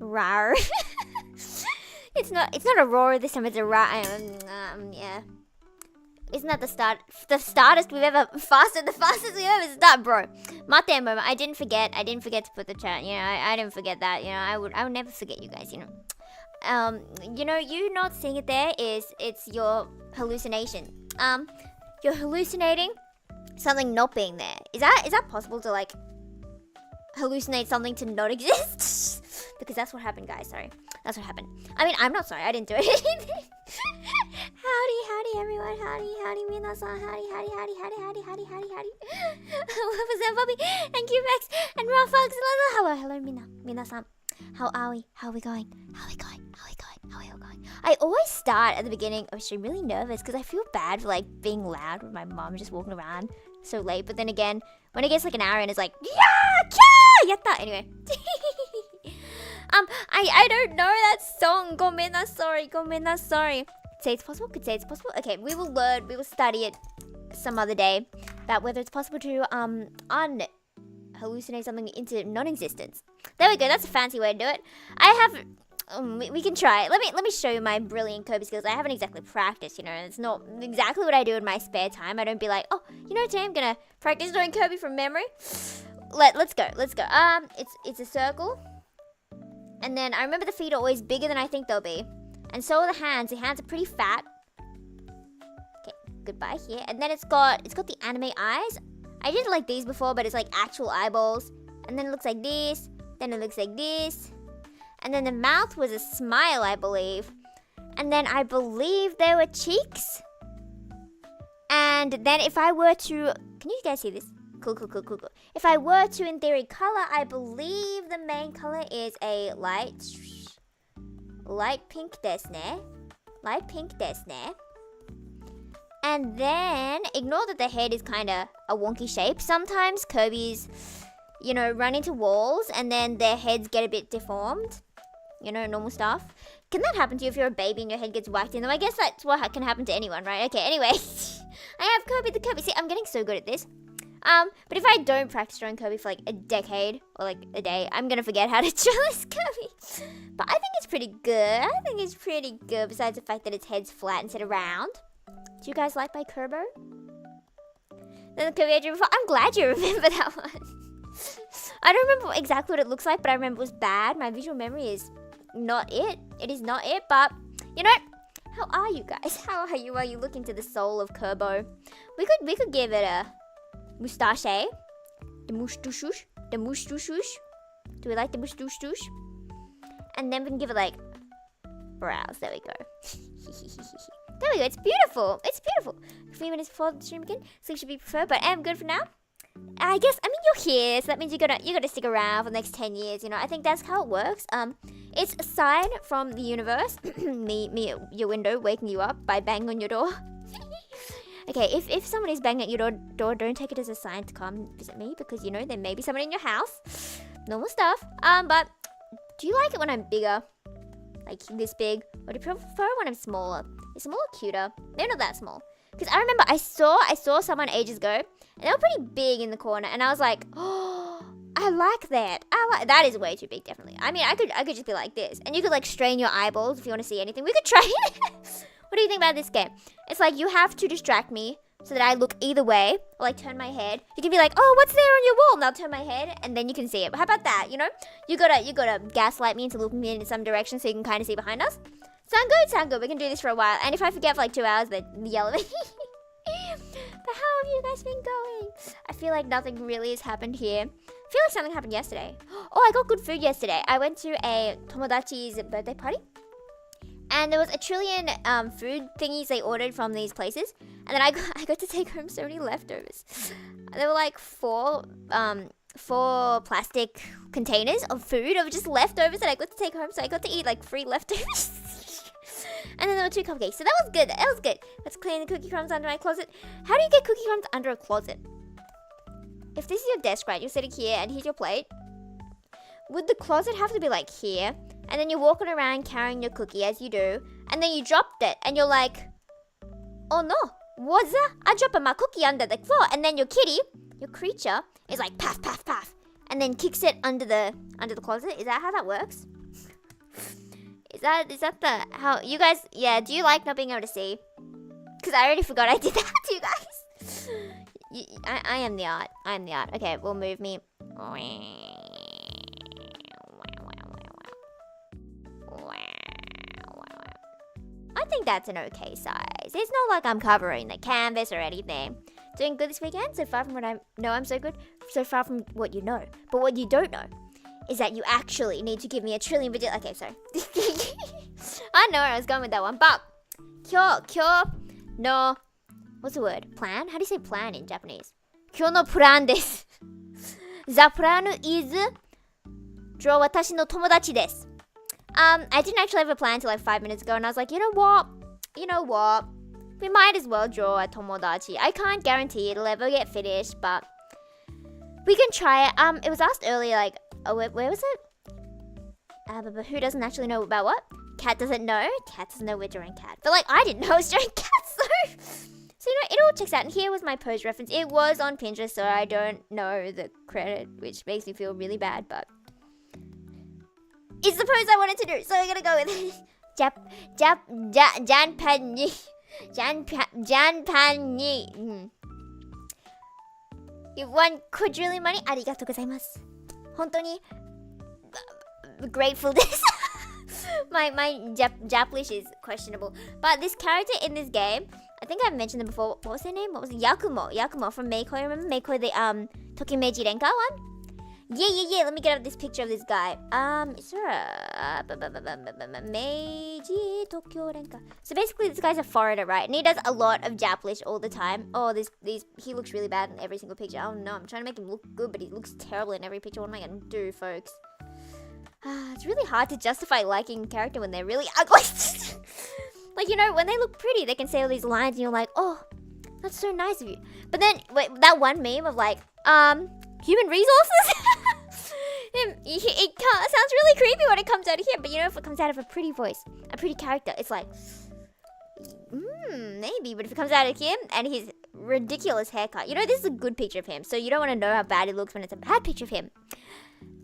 Rar. It's not a roar this time, it's a rar. Yeah. Isn't that the fastest we've ever started, bro? Mate moment. I didn't forget to put the chat. You know, I didn't forget that. You know, I would never forget you guys. You know, you not seeing it there it's your hallucination. You're hallucinating something not being there. Is that possible to like hallucinate something to not exist? Because that's what happened, guys. Sorry, that's what happened. I mean, I'm not sorry. I didn't do it. Howdy, everyone. Howdy, minasan. Howdy. What was that, Bobby? Thank you, Max. And Raw Fox. Hello, minasan. How are we? How are we going? I always start at the beginning of stream really nervous because I feel bad for like being loud with my mom just walking around so late. But then again, when it gets like an hour in, it's like, yeah, yatta. Anyway. I don't know that song. Gomena, sorry. Say it's possible? Could say it's possible? Okay, we will study it some other day about whether it's possible to hallucinate something into non-existence. There we go, that's a fancy way to do it. We can try it. Let me show you my brilliant Kobe skills. I haven't exactly practiced, you know, it's not exactly what I do in my spare time. I don't be like, oh, you know, today I'm gonna practice doing Kobe from memory. Let's go. It's a circle. And then I remember the feet are always bigger than I think they'll be. And so are the hands. The hands are pretty fat. Okay, goodbye here. And then it's got the anime eyes. I did like these before, but it's like actual eyeballs. And then it looks like this. Then it looks like this. And then the mouth was a smile, I believe. And then I believe there were cheeks. And then if I were to... Can you guys see this? Cool. If I were to, in theory, color, I believe the main color is a light pink desne. And then, ignore that the head is kind of a wonky shape. Sometimes Kirby's, you know, run into walls and then their heads get a bit deformed. You know, normal stuff. Can that happen to you if you're a baby and your head gets whacked in them? I guess that's what can happen to anyone, right? Okay, anyway. I have Kirby the Kirby. See, I'm getting so good at this. But if I don't practice drawing Kirby for like a decade or like a day, I'm gonna forget how to draw this Kirby. But I think it's pretty good. Besides the fact that its head's flat instead of round. Do you guys like my Kirby? Then the Kirby I drew before. I'm glad you remember that one. I don't remember exactly what it looks like, but I remember it was bad. My visual memory is not it. It is not it, but you know, how are you guys? How are you? Are you looking to the soul of Kirby? We could give it a mustache. The moustache. Do we like the moustache? And then we can give it like brows. There we go. There we go. It's beautiful. 3 minutes before the stream again. Sleep should be preferred, but I am good for now. I guess, I mean, you're here, so that means you're gonna stick around for the next 10 years, you know. I think that's how it works. It's a sign from the universe. me at your window waking you up by banging on your door. Okay, if someone is banging at your door, don't take it as a sign to come visit me, because, you know, there may be someone in your house. Normal stuff. But do you like it when I'm bigger? Like this big? Or do you prefer when I'm smaller? Is smaller cuter? They're not that small. Because I remember I saw someone ages ago, and they were pretty big in the corner, and I was like, oh, I like that. That is way too big, definitely. I mean, I could just be like this, and you could like strain your eyeballs if you want to see anything. We could try it. What do you think about this game? It's like you have to distract me so that I look either way, or like turn my head. You can be like, oh, what's there on your wall? And I'll turn my head, and then you can see it. But how about that? You know, you gotta gaslight me into looking in some direction so you can kind of see behind us. Sound good. We can do this for a while. And if I forget for like 2 hours, then yell at me. But how have you guys been going? I feel like nothing really has happened here. I feel like something happened yesterday. Oh, I got good food yesterday. I went to a tomodachi's birthday party. And there was a trillion food thingies they ordered from these places. And then I got to take home so many leftovers. There were like four plastic containers of food of just leftovers that I got to take home. So I got to eat like 3 leftovers. And then there were 2 cupcakes. So that was good. Let's clean the cookie crumbs under my closet. How do you get cookie crumbs under a closet? If this is your desk, right, you're sitting here and here's your plate. Would the closet have to be like here? And then you're walking around carrying your cookie as you do. And then you dropped it and you're like, oh no, what's that? I dropped my cookie under the floor. And then your kitty, your creature, is like paff, paff, paff. And then kicks it under the closet. Is that how that works? Is that the how you guys? Yeah, do you like not being able to see? Because I already forgot I did that to you guys. I am the art. I am the art. Okay, we'll move me. I think that's an okay size. It's not like I'm covering the canvas or anything. Doing good this weekend? So far from what I know, I'm so good. So far from what you know. But what you don't know is that you actually need to give me a trillion video. Okay, sorry. I know where I was going with that one. But kyo no, what's the word? Plan? How do you say plan in Japanese? Kyo no plan desu. The plan is draw watashi no tomodachi desu. I didn't actually have a plan until like 5 minutes ago, and I was like, you know what? We might as well draw a tomodachi. I can't guarantee it'll ever get finished, but we can try it. It was asked earlier, like, oh, where was it? But who doesn't actually know about what? Cat doesn't know. Cat doesn't know we're drawing cat. But like, I didn't know I was drawing cat, so you know, it all checks out. And here was my pose reference. It was on Pinterest, so I don't know the credit, which makes me feel really bad, but it's the pose I wanted to do, so we're gonna go with it. Janpanni. You've won quadrillion money. Arigatou gozaimasu. Hontoni grateful this. my Japlish is questionable. But this character in this game, I think I've mentioned them before. What was their name? What was it? Yakumo from Meikoi. Remember Meikoi, the Tokimeji Renka one? Yeah. Let me get up this picture of this guy. Is there a Meiji Tokyo Renka? So basically, this guy's a foreigner, right? And he does a lot of Japlish all the time. Oh, he looks really bad in every single picture. Oh no, I'm trying to make him look good, but he looks terrible in every picture. What am I gonna do, folks? It's really hard to justify liking a character when they're really ugly. Like, you know, when they look pretty, they can say all these lines, and you're like, oh, that's so nice of you. But then, wait, that one meme of like, human resources? It sounds really creepy when it comes out of here, but you know, if it comes out of a pretty voice, a pretty character, it's like, maybe. But if it comes out of him and his ridiculous haircut, you know, this is a good picture of him, so you don't want to know how bad he looks when it's a bad picture of him.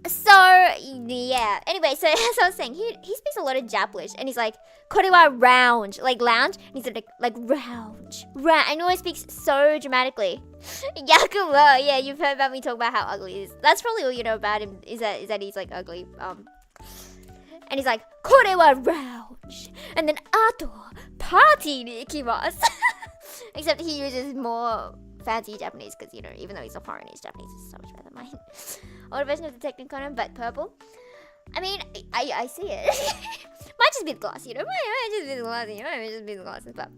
So, yeah. Anyway, so as I was saying, he speaks a lot of Japlish, and he's like, kore wa round, like lounge, and he's like round, and he always speaks so dramatically. Yakumo, yeah, you've heard about me talk about how ugly he is. That's probably all you know about him, is that he's like ugly. And he's like, kore wa round, and then ato, party ni ikimasu. Except he uses more fancy Japanese, because, you know, even though he's a foreigner, his Japanese is so much better than mine. Older version of the Technicolor, but purple. I mean, I see it. Might just be the glasses, you know? Might just be the glasses, you know? Might just be the glasses, but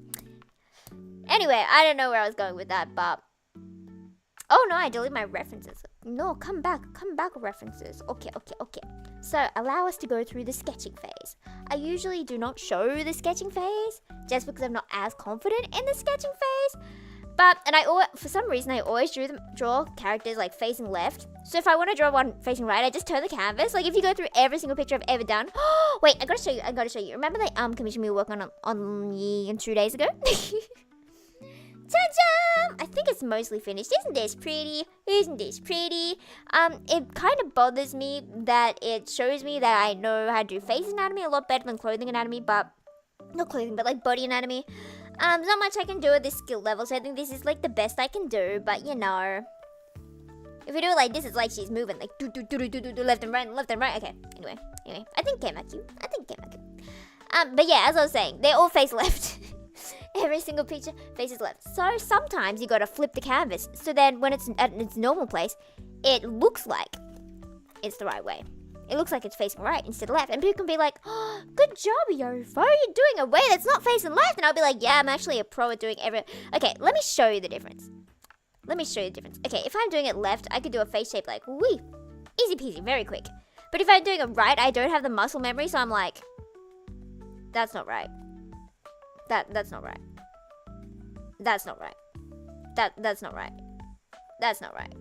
anyway, I don't know where I was going with that, but oh no, I deleted my references. No, come back references. Okay. So, allow us to go through the sketching phase. I usually do not show the sketching phase, just because I'm not as confident in the sketching phase. But, for some reason, I always draw characters like facing left. So if I want to draw one facing right, I just turn the canvas. Like if you go through every single picture I've ever done. Wait, I gotta show you. Remember the commission we were working on 2 days ago? Ta-da! I think it's mostly finished. Isn't this pretty? It kind of bothers me that it shows me that I know how to do face anatomy a lot better than clothing anatomy, but not clothing, but like body anatomy. There's not much I can do at this skill level, so I think this is like the best I can do, but you know, if we do it like this, it's like she's moving like do left and right. Okay, anyway, I think Kemaku. But yeah, as I was saying, they all face left. Every single picture faces left. So sometimes you gotta flip the canvas, so then when it's at its normal place, it looks like it's the right way. It looks like it's facing right instead of left. And people can be like, oh, good job, Yufu. You're doing a way that's not facing left. And I'll be like, yeah, I'm actually a pro at doing every... Okay, let me show you the difference. Okay, if I'm doing it left, I could do a face shape like, wee. Easy peasy, very quick. But if I'm doing it right, I don't have the muscle memory, so I'm like, that's not right. That's not right. That's not right. That's not right. That's not right.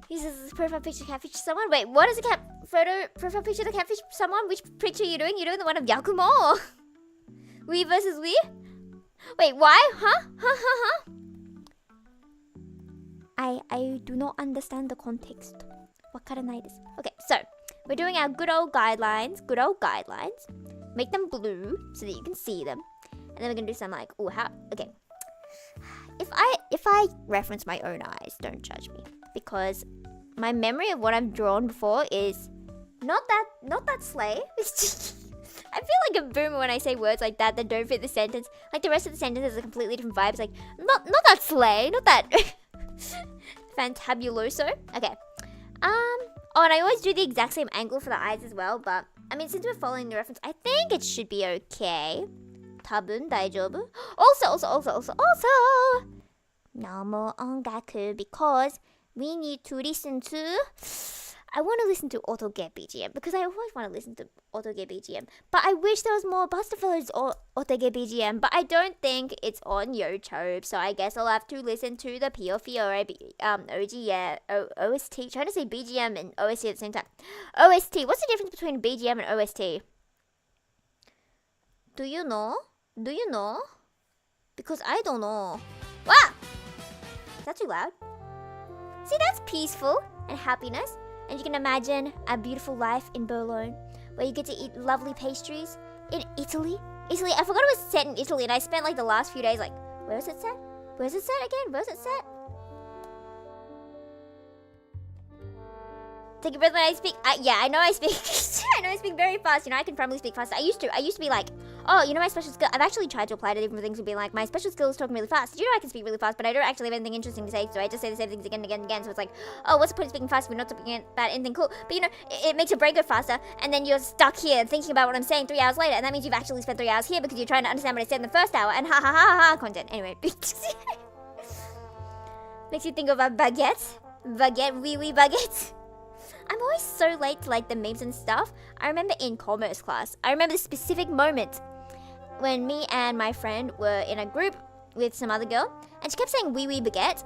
He says profile picture catfish someone. Wait, what is a profile picture that catfish someone? Which picture are you doing? You're doing the one of Yakumo. We versus we? Wait, why? Huh? I do not understand the context. Wakaranai desu. Okay, so We're doing our good old guidelines. Good old guidelines. Make them blue so that you can see them. And then we're gonna do some like, oh, how, okay. If I reference my own eyes, don't judge me. Because my memory of what I've drawn before is not that slay. I feel like a boomer when I say words like that don't fit the sentence. Like the rest of the sentence has a completely different vibe. It's like, not that slay, not that fantabuloso. Okay. Oh, and I always do the exact same angle for the eyes as well, but I mean, since we're following the reference, I think it should be okay. Tabun daijoubu. Also. Namo ongaku, because we need to listen to. I want to listen to Otoge BGM because I always want to listen to Otoge BGM. But I wish there was more Busterfellas or Otoge BGM. But I don't think it's on YouTube, so I guess I'll have to listen to the POV OST. Trying to say BGM and OST at the same time. OST. What's the difference between BGM and OST? Do you know? Do you know? Because I don't know. Wow! Is that too loud? See, that's peaceful and happiness. And you can imagine a beautiful life in Berlin, where you get to eat lovely pastries. In Italy? Italy, I forgot it was set in Italy, and I spent like the last few days like, where is it set? Where is it set again? Where is it set? Take a breath when I speak. Yeah, I know I speak. I know I speak very fast. You know, I can probably speak fast. I used to be like, oh, you know my special skill. I've actually tried to apply to different things and be like, my special skill is talking really fast. Did you know I can speak really fast, but I don't actually have anything interesting to say, so I just say the same things again and again and again. So it's like, oh, what's the point of speaking fast if we're not talking about anything cool? But you know, it makes your brain go faster, and then you're stuck here thinking about what I'm saying 3 hours later, and that means you've actually spent 3 hours here because you're trying to understand what I said in the first hour, and ha ha ha ha content. Anyway. Makes you think of a baguette. Baguette, wee baguette. I'm always so late to like the memes and stuff. I remember in commerce class, I remember the specific moment when me and my friend were in a group with some other girl, and she kept saying wee baguette,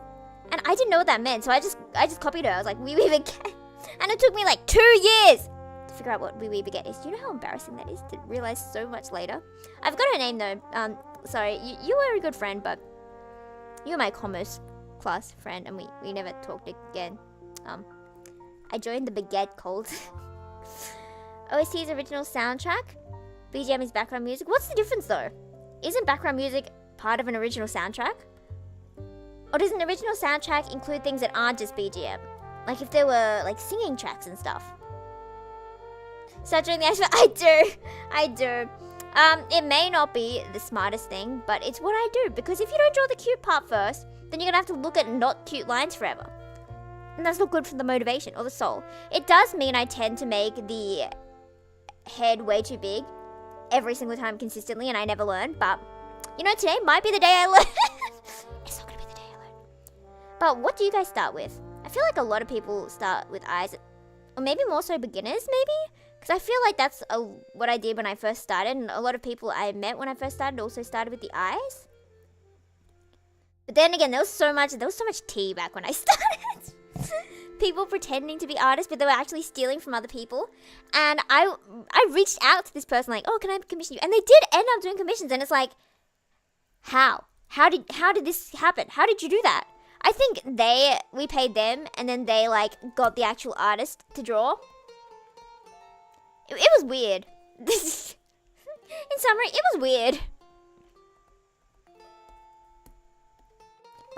and I didn't know what that meant, so I just copied her. I was like, wee baguette, and it took me like 2 years to figure out what wee baguette is. Do you know how embarrassing that is to realize so much later? I've got her name though. Sorry, you were a good friend, but you were my commerce class friend, and we never talked again. I joined the baguette cult. OST's original soundtrack. BGM is background music. What's the difference though? Isn't background music part of an original soundtrack? Or does an original soundtrack include things that aren't just BGM? Like if there were like singing tracks and stuff. Start doing the actual. I do. It may not be the smartest thing, but it's what I do. Because if you don't draw the cute part first, then you're gonna have to look at not cute lines forever. And that's not good for the motivation or the soul. It does mean I tend to make the head way too big every single time consistently, and I never learn. But, you know, today might be the day I learn. It's not going to be the day I learn. But what do you guys start with? I feel like a lot of people start with eyes. Or maybe more so beginners, maybe? Because I feel like that's what I did when I first started. And a lot of people I met when I first started also started with the eyes. But then again, there was so much tea back when I started. People pretending to be artists, but they were actually stealing from other people. And I reached out to this person like, oh, can I commission you? And they did end up doing commissions, and it's like, how did this happen? How did you do that? I think we paid them, and then they like got the actual artist to draw. It was weird. In summary, it was weird.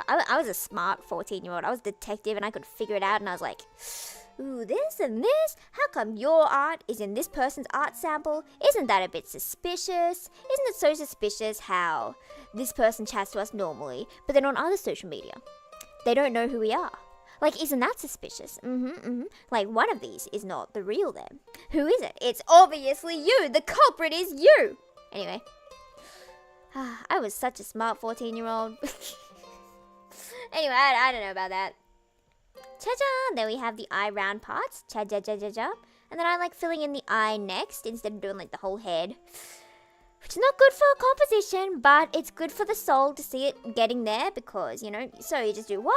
I was a smart 14-year-old. I was a detective and I could figure it out, and I was like, ooh, this and this? How come your art is in this person's art sample? Isn't that a bit suspicious? Isn't it so suspicious how this person chats to us normally, but then on other social media, they don't know who we are? Like, isn't that suspicious? Like, one of these is not the real them. Who is it? It's obviously you. The culprit is you. Anyway. I was such a smart 14-year-old. Anyway, I don't know about that. Cha-cha! Then we have the eye round parts. Cha-cha-cha-cha-cha. And then I like filling in the eye next instead of doing like the whole head. Which is not good for composition, but it's good for the soul to see it getting there because, you know, so you just do wah.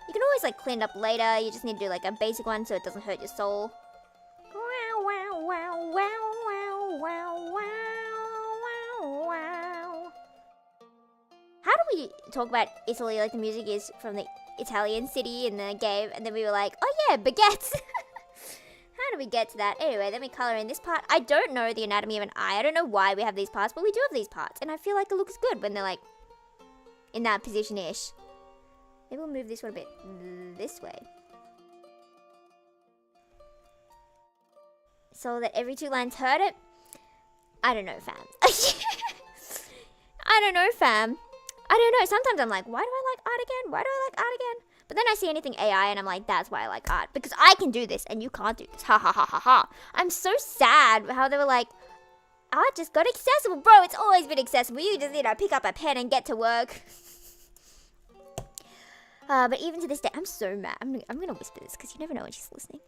You can always like clean it up later. You just need to do like a basic one so it doesn't hurt your soul. Wow, wow, wow, wow, wow, wow, wow, wow. How do we talk about Italy like the music is from the Italian city in the game, and then we were like, oh yeah, baguettes. How do we get to that? Anyway, then we color in this part. I don't know the anatomy of an eye. I don't know why we have these parts, but we do have these parts. And I feel like it looks good when they're like in that position-ish. Maybe we'll move this one a bit this way. So that every 2 lines hurt it. I don't know, fam. I don't know, fam. I don't know. Sometimes I'm like, why do I like art again? Why do I like art again? But then I see anything AI and I'm like, that's why I like art. Because I can do this and you can't do this. Ha ha ha ha ha. I'm so sad how they were like, art just got accessible. Bro, it's always been accessible. You just, pick up a pen and get to work. But even to this day, I'm so mad. I'm going to whisper this because you never know when she's listening.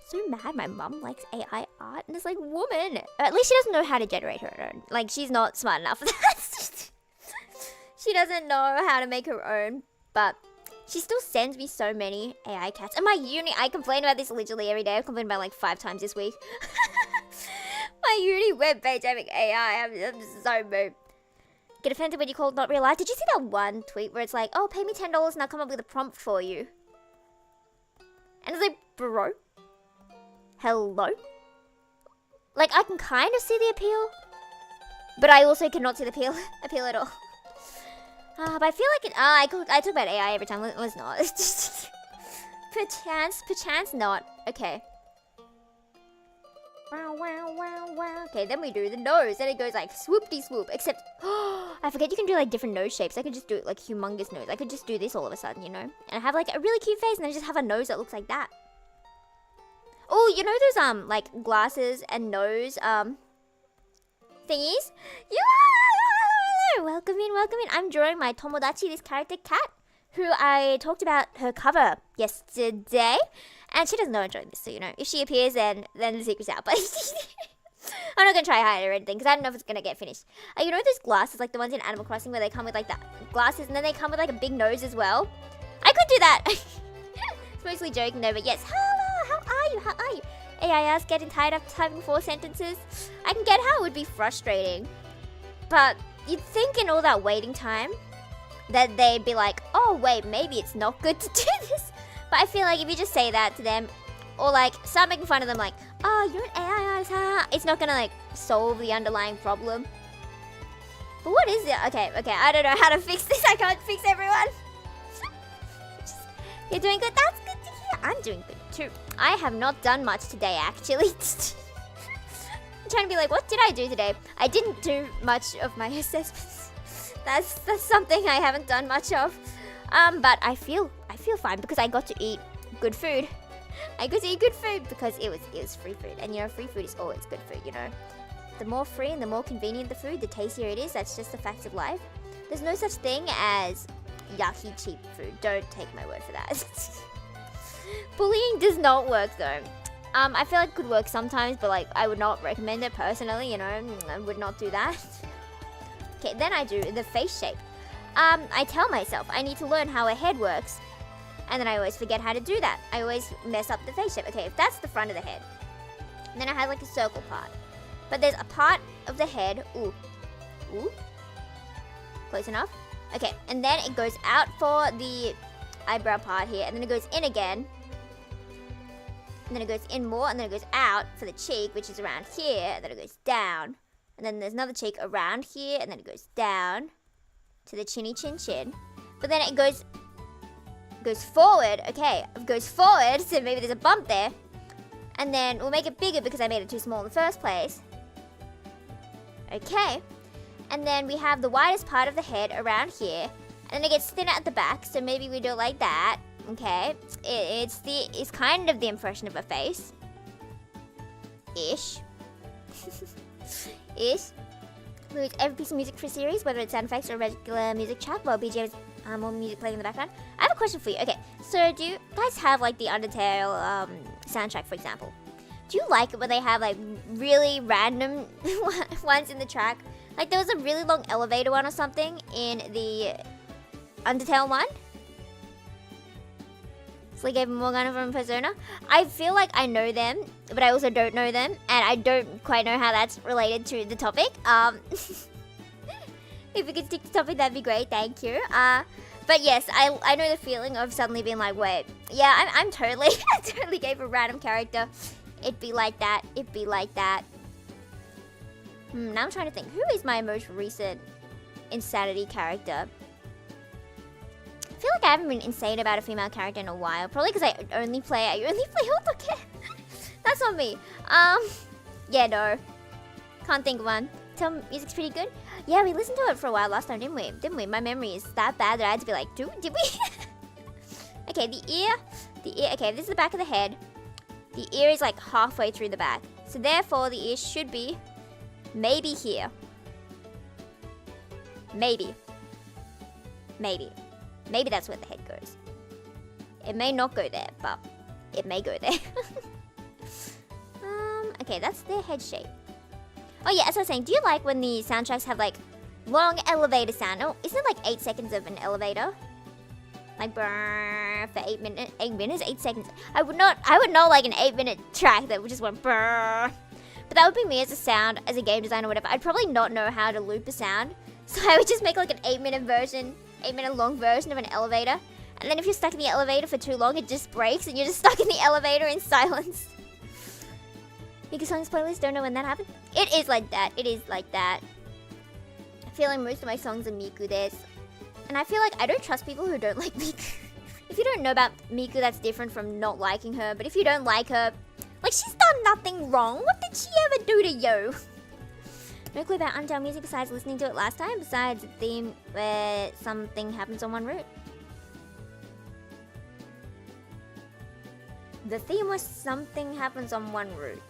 So mad my mum likes AI art. And it's like, woman. At least she doesn't know how to generate her own. Like, she's not smart enough for that. She doesn't know how to make her own. But she still sends me so many AI cats. And my uni, I complain about this literally every day. I've complained about like 5 times this week. My uni webpage having AI. I'm so moved. Get offended when you call it not real life. Did you see that one tweet where it's like, oh, pay me $10 and I'll come up with a prompt for you? And it's like, bro. Hello? Like, I can kind of see the appeal. But I also cannot see the appeal at all. But I feel like it. I talk about AI every time. It was not. Perchance not. Okay. Wow, wow, wow, wow. Okay, then we do the nose. Then it goes like swoopty swoop. Except, I forget you can do like different nose shapes. I could just do it like humongous nose. I could just do this all of a sudden, you know? And I have like a really cute face and then I just have a nose that looks like that. Oh, you know those, like glasses and nose, thingies? Yeah! Welcome in, welcome in. I'm drawing my Tomodachi, this character Cat, who I talked about her cover yesterday. And she doesn't know I'm enjoying this, so you know, if she appears, then the secret's out. But I'm not gonna try hide or anything, because I don't know if it's gonna get finished. You know those glasses, like the ones in Animal Crossing, where they come with like that glasses, and then they come with like a big nose as well? I could do that! It's mostly joking though, but yes. Hello, how are you? How are you? AIS getting tired of typing 4 sentences? I can get how it would be frustrating. But you'd think in all that waiting time that they'd be like, oh wait, maybe it's not good to do this. But I feel like if you just say that to them, or like start making fun of them like, oh, you're an AI artist, huh? It's not gonna like solve the underlying problem. But what is it? Okay, I don't know how to fix this. I can't fix everyone. You're doing good? That's good to hear. I'm doing good too. I have not done much today actually. I'm trying to be like, what did I do today? I didn't do much of my assessments. That's something I haven't done much of. But I feel fine because I got to eat good food. I got to eat good food because it was free food. And you know, free food is always good food, you know. The more free and the more convenient the food, the tastier it is. That's just the facts of life. There's no such thing as yucky cheap food. Don't take my word for that. Bullying does not work though. I feel like it could work sometimes, but like I would not recommend it personally, you know. I would not do that. Okay, then I do the face shape. I tell myself I need to learn how a head works, and then I always forget how to do that. I always mess up the face shape. Okay, if that's the front of the head, and then I have like a circle part, but there's a part of the head. Ooh, close enough. Okay, and then it goes out for the eyebrow part here, and then it goes in again, and then it goes in more, and then it goes out for the cheek, which is around here, and then it goes down, and then there's another cheek around here, and then it goes down to the chinny chin chin, but then it goes forward. Okay, it goes forward, so maybe there's a bump there, and then we'll make it bigger because I made it too small in the first place. Okay, and then we have the widest part of the head around here, and then it gets thinner at the back, so maybe we do it like that. Okay, it's kind of the impression of a face, ish. We use every piece of music for a series, whether it's sound effects or regular music track, while BGMs more music playing in the background. I have a question for you. Okay, so do you guys have like the Undertale soundtrack, for example? Do you like it when they have like really random ones in the track? Like there was a really long elevator one or something in the Undertale one. It's like Gabe Morgana from Persona. I feel like I know them, but I also don't know them, and I don't quite know how that's related to the topic. If we could stick to the topic, that'd be great. Thank you. But yes, I know the feeling of suddenly being like, wait, yeah, I'm totally, I totally gave a random character It be like that. It be like that. Now I'm trying to think. Who is my most recent insanity character? I feel like I haven't been insane about a female character in a while. Probably because I only play Hotoke. That's on me. Yeah, no. Can't think of one. Tell me, music's pretty good. Yeah, we listened to it for a while last time, didn't we? Didn't we? My memory is that bad that I had to be like, did we? Okay, the ear. Okay, this is the back of the head. The ear is like halfway through the back. So therefore, the ear should be maybe here. Maybe. Maybe that's where the head goes. It may not go there, but it may go there. Okay, that's their head shape. Oh yeah, as I was saying, do you like when the soundtracks have like long elevator sound? Oh, isn't it like 8 seconds of an elevator? Like brrr for 8 minutes, 8 seconds. I would not like an 8-minute track that would just went brrr. But that would be me as a sound, as a game designer or whatever. I'd probably not know how to loop a sound. So I would just make like an 8-minute long version of an elevator. And then if you're stuck in the elevator for too long, it just breaks and you're just stuck in the elevator in silence. Miku songs playlist, don't know when that happened. It is like that. It is like that. I feel like most of my songs are Miku this. And I feel like I don't trust people who don't like Miku. If you don't know about Miku, that's different from not liking her. But if you don't like her, like she's done nothing wrong. What did she ever do to you? No clue about Undertale music besides listening to it last time. Besides the theme where something happens on one route. The theme was something happens on one route.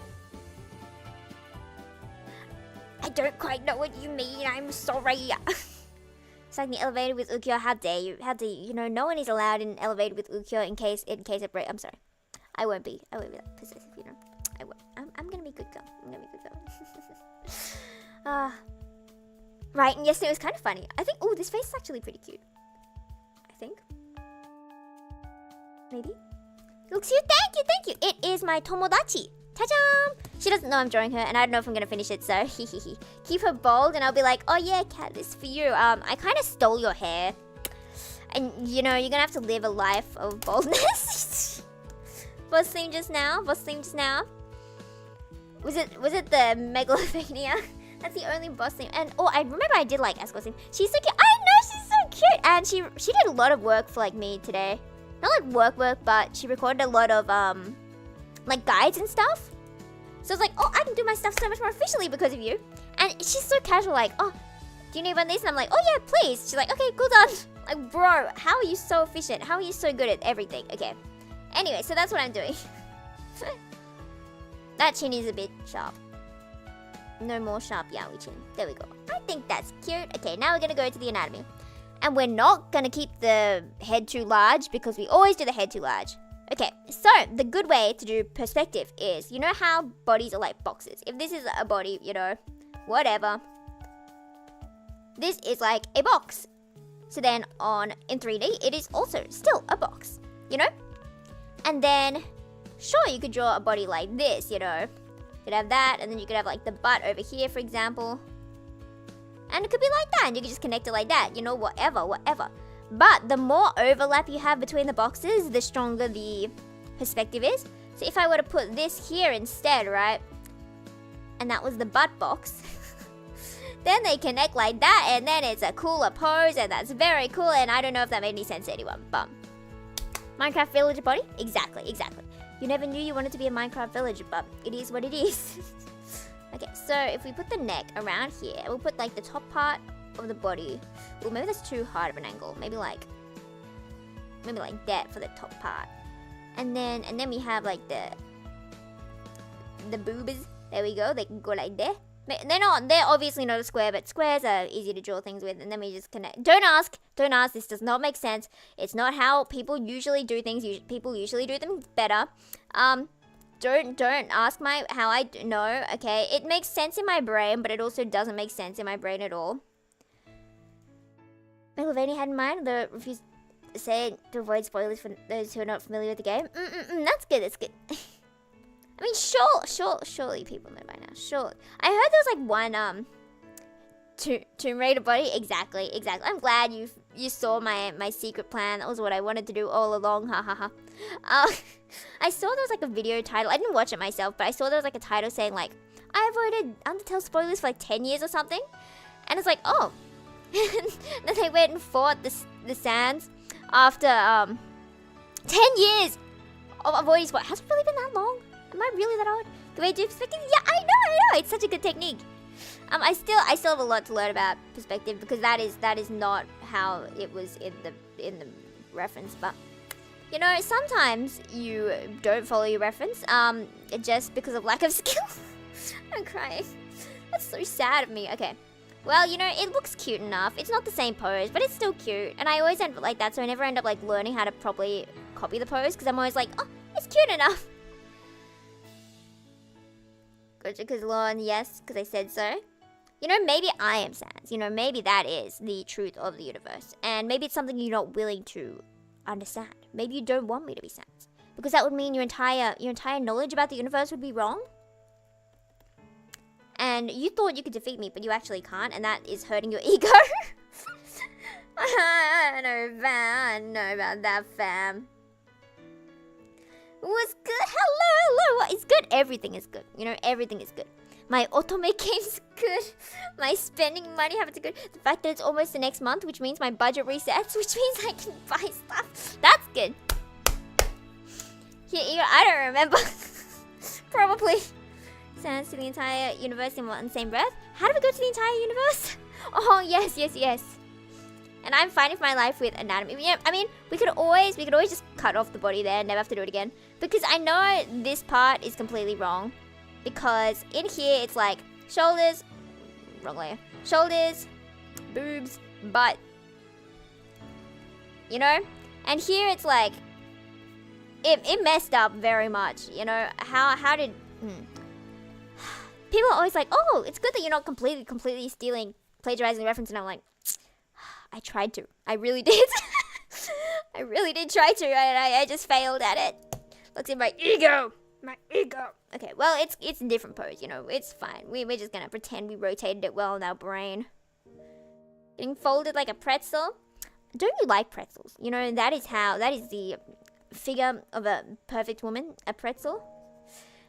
I don't quite know what you mean. I'm sorry. It's like the elevator with Ukyo. How dare you? How dare you? You know, no one is allowed in an elevator with Ukyo in case it breaks. I'm sorry. I won't be that possessive. You know, I won't. I'm gonna be a good girl. I'm gonna be a good girl. Right. And yesterday was kind of funny. I think. Oh, this face is actually pretty cute. I think. Maybe. Looks cute. Thank you. It is my tomodachi. Ta-jam! She doesn't know I'm drawing her, and I don't know if I'm gonna finish it, so keep her bold, and I'll be like, oh yeah, cat, this is for you. I kind of stole your hair, and you know you're gonna have to live a life of boldness. Boss theme just now. Was it the Megalomania? That's the only boss theme. And oh, I remember I did like Esco's theme. She's so cute. I know, she's so cute, and she did a lot of work for like me today. Not like work, but she recorded a lot of like guides and stuff. So it's like, oh, I can do my stuff so much more efficiently because of you. And she's so casual, like, oh, do you need one of these? And I'm like, oh yeah, please. She's like, okay, cool, done. Like, bro, how are you so efficient? How are you so good at everything? Okay. Anyway, so that's what I'm doing. That chin is a bit sharp. No more sharp yaoi chin. There we go. I think that's cute. Okay, now we're gonna go to the anatomy. And we're not gonna keep the head too large because we always do the head too large. Okay, so the good way to do perspective is, you know how bodies are like boxes? If this is a body, you know, whatever. This is like a box. So then in 3D, it is also still a box, you know? And then, sure, you could draw a body like this, you know? You could have that, and then you could have like the butt over here, for example. And it could be like that, and you could just connect it like that, you know, whatever. But the more overlap you have between the boxes, the stronger the perspective is. So if I were to put this here instead, right? And that was the butt box. Then they connect like that, and then it's a cooler pose, and that's very cool, and I don't know if that made any sense to anyone, but... Minecraft villager body? Exactly. You never knew you wanted to be a Minecraft villager, but it is what it is. Okay, so if we put the neck around here, we'll put like the top part of the body. Well, maybe that's too hard of an angle. Maybe like that for the top part. And then we have like the boobs. There we go. They can go like there. They're obviously not a square, but squares are easy to draw things with. And then we just connect. Don't ask. This does not make sense. It's not how people usually do things. People usually do them better. Don't ask how I know. Okay, it makes sense in my brain, but it also doesn't make sense in my brain at all. Megalovania had in mind the refuse to say to avoid spoilers for those who are not familiar with the game. That's good. I mean, surely people know by now. Sure. I heard there was like one Tomb Raider body. Exactly. I'm glad you saw my secret plan. That was what I wanted to do all along. Ha ha ha. I saw there was like a video title. I didn't watch it myself, but I saw there was like a title saying like, I avoided Undertale spoilers for like 10 years or something. And it's like, oh. Then they went and fought the Sands after 10 years of avoiding spoilers. Has it really been that long? Am I really that old? The way to do perspective? Yeah, I know. It's such a good technique. I still have a lot to learn about perspective because that is not how it was in the reference. But you know, sometimes you don't follow your reference just because of lack of skill. I'm crying. That's so sad of me. Okay. Well, you know, it looks cute enough. It's not the same pose, but it's still cute. And I always end up like that, so I never end up like learning how to properly copy the pose because I'm always like, oh, it's cute enough. Gotcha, because Lauren, yes, because I said so. You know, maybe I am Sans. You know, maybe that is the truth of the universe. And maybe it's something you're not willing to understand. Maybe you don't want me to be Sans. Because that would mean your entire knowledge about the universe would be wrong. And you thought you could defeat me, but you actually can't. And that is hurting your ego. I know about that, fam. What's good? Hello. It's good. Everything is good. You know, everything is good. My otome game's good. My spending money habits are good. The fact that it's almost the next month, which means my budget resets, which means I can buy stuff. That's good. Yeah, I don't remember. Probably. Sans to the entire universe in one same breath. How do we go to the entire universe? Oh, yes. And I'm fine with my life with anatomy. Yeah, I mean, we could always just cut off the body there and never have to do it again. Because I know this part is completely wrong. Because in here, it's like shoulders, wrong layer, shoulders, boobs, butt, you know? And here it's like, it messed up very much, you know? How did, People are always like, oh, it's good that you're not completely stealing, plagiarizing the reference, and I'm like, I tried to. I really did. I really did try to, and I just failed at it. Looks in my ego. My ego. Okay, well, it's a different pose, you know. It's fine. We're just gonna pretend we rotated it well in our brain. Getting folded like a pretzel. Don't you like pretzels? You know, that is the figure of a perfect woman, a pretzel.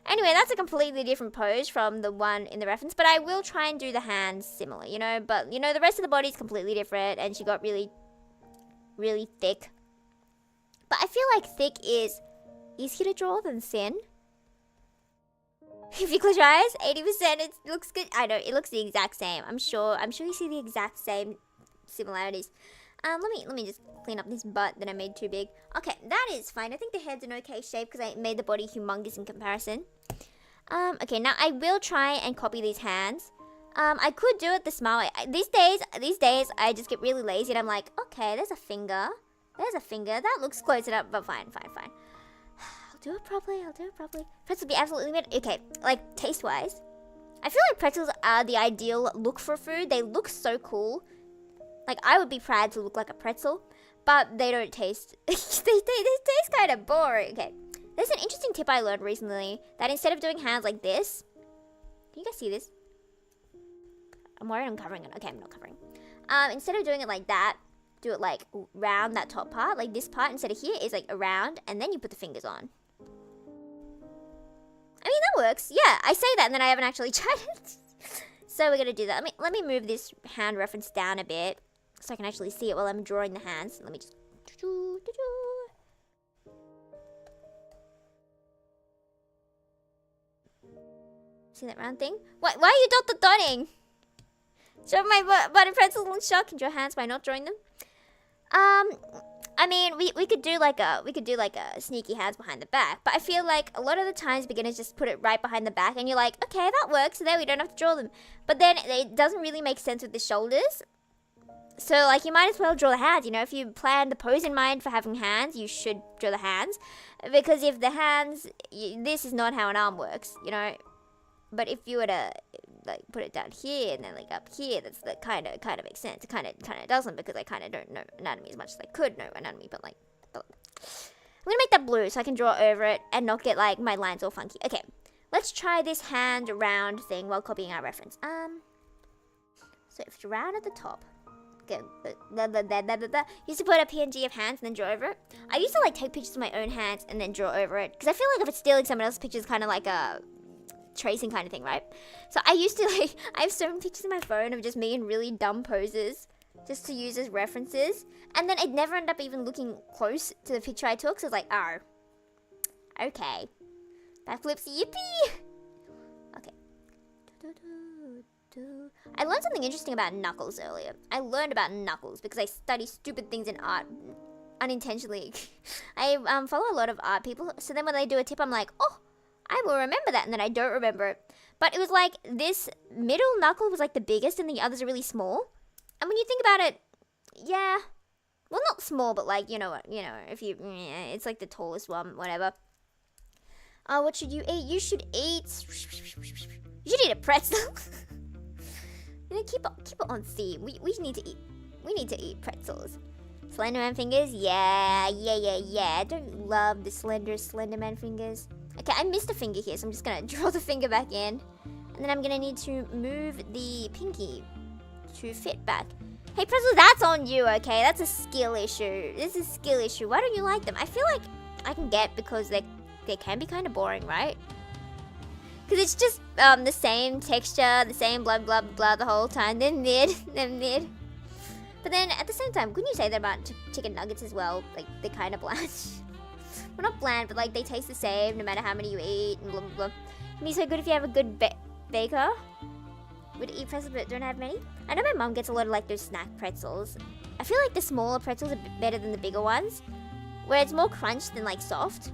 Anyway, that's a completely different pose from the one in the reference, but I will try and do the hands similar, you know. But, you know, the rest of the body is completely different, and she got really, really thick. But I feel like thick is easier to draw than thin. If you close your eyes, 80%, it looks good. I know, it looks the exact same. I'm sure you see the exact same similarities. Let me just clean up this butt that I made too big. Okay, that is fine. I think the head's an okay shape because I made the body humongous in comparison. Okay, now I will try and copy these hands. I could do it the smart way. These days, I just get really lazy and I'm like, okay, there's a finger. That looks close enough, but fine. I'll do it properly. Pretzels be absolutely made. Okay, like taste-wise, I feel like pretzels are the ideal look for food. They look so cool. Like, I would be proud to look like a pretzel, but they don't taste. they taste kind of boring. Okay, there's an interesting tip I learned recently that instead of doing hands like this, can you guys see this? I'm worried I'm covering it. Okay, I'm not covering. Instead of doing it like that, do it like round that top part, like this part instead of here is like around, and then you put the fingers on. I mean, that works. Yeah, I say that and then I haven't actually tried it. So we're gonna do that. Let me move this hand reference down a bit so I can actually see it while I'm drawing the hands. Let me just. See that round thing? Why are you dotting? Show my button pretzels in shock and draw hands by not drawing them. I mean, we could do like a sneaky hands behind the back, but I feel like a lot of the times beginners just put it right behind the back, and you're like, okay, that works. So there, we don't have to draw them. But then it doesn't really make sense with the shoulders. So like, you might as well draw the hands. You know, if you plan the pose in mind for having hands, you should draw the hands, because if the hands, this is not how an arm works. You know, but if you were to like put it down here and then like up here, that kind of makes sense. It kind of doesn't, because I kind of don't know anatomy as much as I could know anatomy, but I'm gonna make that blue so I can draw over it and not get like my lines all funky. Okay, let's try this hand round thing while copying our reference. So if it's round at the top, Okay, used to put a PNG of hands and then draw over it. I used to like take pictures of my own hands and then draw over it, because I feel like if it's stealing someone else's pictures, kind of like a tracing kind of thing, right? So I used to like, I have so many pictures on my phone of just me in really dumb poses, just to use as references, and then it never ended up even looking close to the picture I took. So it's like, oh, okay, backflips, yippee. Okay. I learned something interesting about knuckles earlier. I learned about knuckles because I study stupid things in art unintentionally. I follow a lot of art people, so then when they do a tip, I'm like, oh, I will remember that, and then I don't remember it. But it was like this middle knuckle was like the biggest, and the others are really small. And when you think about it, yeah, well, not small, but like, you know what, if you, it's like the tallest one, whatever. What should you eat? You should eat a pretzel. Keep it on theme. We need to eat pretzels. Slenderman fingers, yeah. I don't love the Slenderman fingers. Okay, I missed a finger here, so I'm just gonna draw the finger back in, and then I'm gonna need to move the pinky to fit back. Hey Pretzel, that's on you, okay? That's a skill issue. This is a skill issue. Why don't you like them? I feel like I can get because they can be kind of boring, right? Because it's just the same texture, the same blah blah blah the whole time. They're mid. But then at the same time, couldn't you say that about chicken nuggets as well? Like, they're kind of bland. Well, not bland, but like they taste the same no matter how many you eat and blah blah blah. It'd be so good if you have a good baker. Would eat pretzels but don't have many. I know my mom gets a lot of like those snack pretzels. I feel like the smaller pretzels are better than the bigger ones, where it's more crunched than like soft.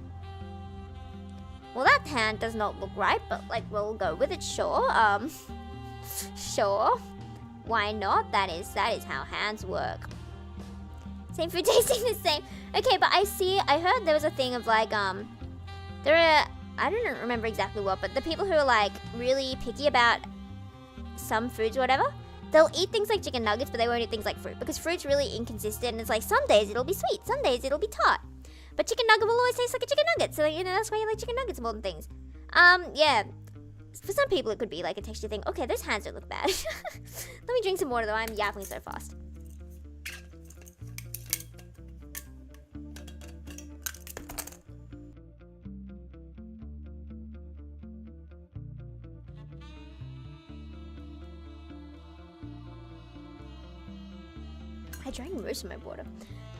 Well, that hand does not look right, but like we'll go with it, sure. Sure. Why not? That is how hands work. Same food tasting the same. Okay, but I heard there was a thing of like I don't remember exactly what, but the people who are like really picky about some foods or whatever, they'll eat things like chicken nuggets, but they won't eat things like fruit, because fruit's really inconsistent, and it's like some days it'll be sweet, some days it'll be tart. But chicken nugget will always taste like a chicken nugget, so that's why you like chicken nuggets more than things. Yeah. For some people it could be like a texture thing. Okay, those hands don't look bad. Let me drink some water though, I'm yapping so fast. I drank most of my water.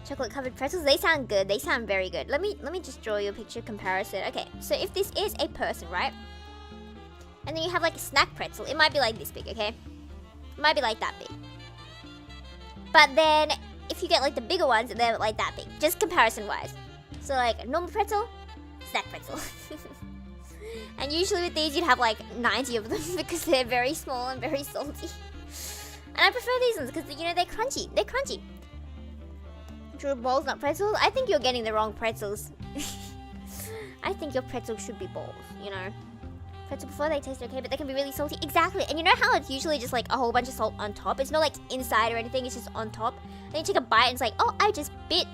Chocolate covered pretzels, they sound good. They sound very good. Let me just draw you a picture comparison. Okay, so if this is a person, right? And then you have like a snack pretzel. It might be like this big, okay? It might be like that big. But then if you get like the bigger ones, they're like that big. Just comparison wise. So like a normal pretzel, snack pretzel. And usually with these you'd have like 90 of them because they're very small and very salty. And I prefer these ones because, they're crunchy. They're crunchy. True balls, not pretzels? I think you're getting the wrong pretzels. I think your pretzels should be balls, Pretzel before, they taste okay, but they can be really salty. Exactly. And you know how it's usually just like a whole bunch of salt on top? It's not like inside or anything, it's just on top. Then you take a bite and it's like, oh, I just bit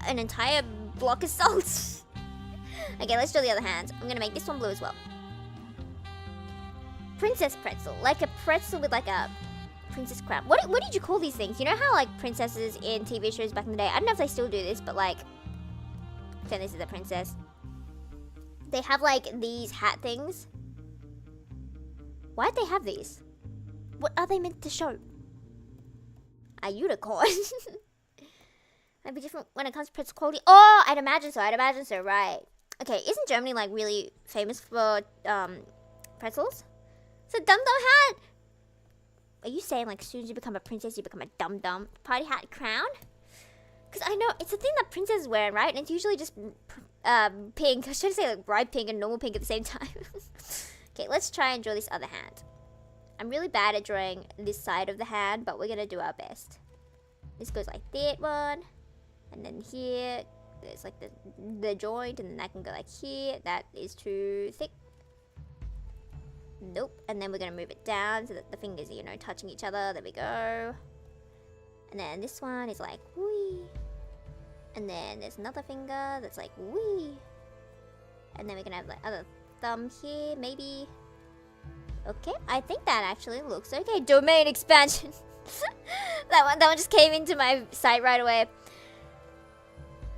an entire block of salt. Okay, let's draw the other hand. I'm gonna make this one blue as well. Princess pretzel. Like a pretzel with like a princess crown. What did you call these things? You know how like princesses in TV shows back in the day, I don't know if they still do this, but like, pretend this is a princess. They have like these hat things. Why'd they have these? What are they meant to show? A unicorn. Might be different when it comes to pretzel quality. Oh, I'd imagine so, right. Okay, isn't Germany like really famous for pretzels? It's a dum-dum hat. Are you saying like as soon as you become a princess, you become a dum-dum party hat crown? Because I know it's a thing that princesses wear, right? And it's usually just pink. I should say like bright pink and normal pink at the same time. Okay, let's try and draw this other hand. I'm really bad at drawing this side of the hand, but we're gonna do our best. This goes like that one, and then here there's like the joint, and then that can go like here. That is too thick. Nope. And then we're gonna move it down so that the fingers are, touching each other. There we go. And then this one is like wee. And then there's another finger that's like wee. And then we're gonna have the other thumb here, maybe. Okay, I think that actually looks okay. Domain expansion. That one just came into my sight right away.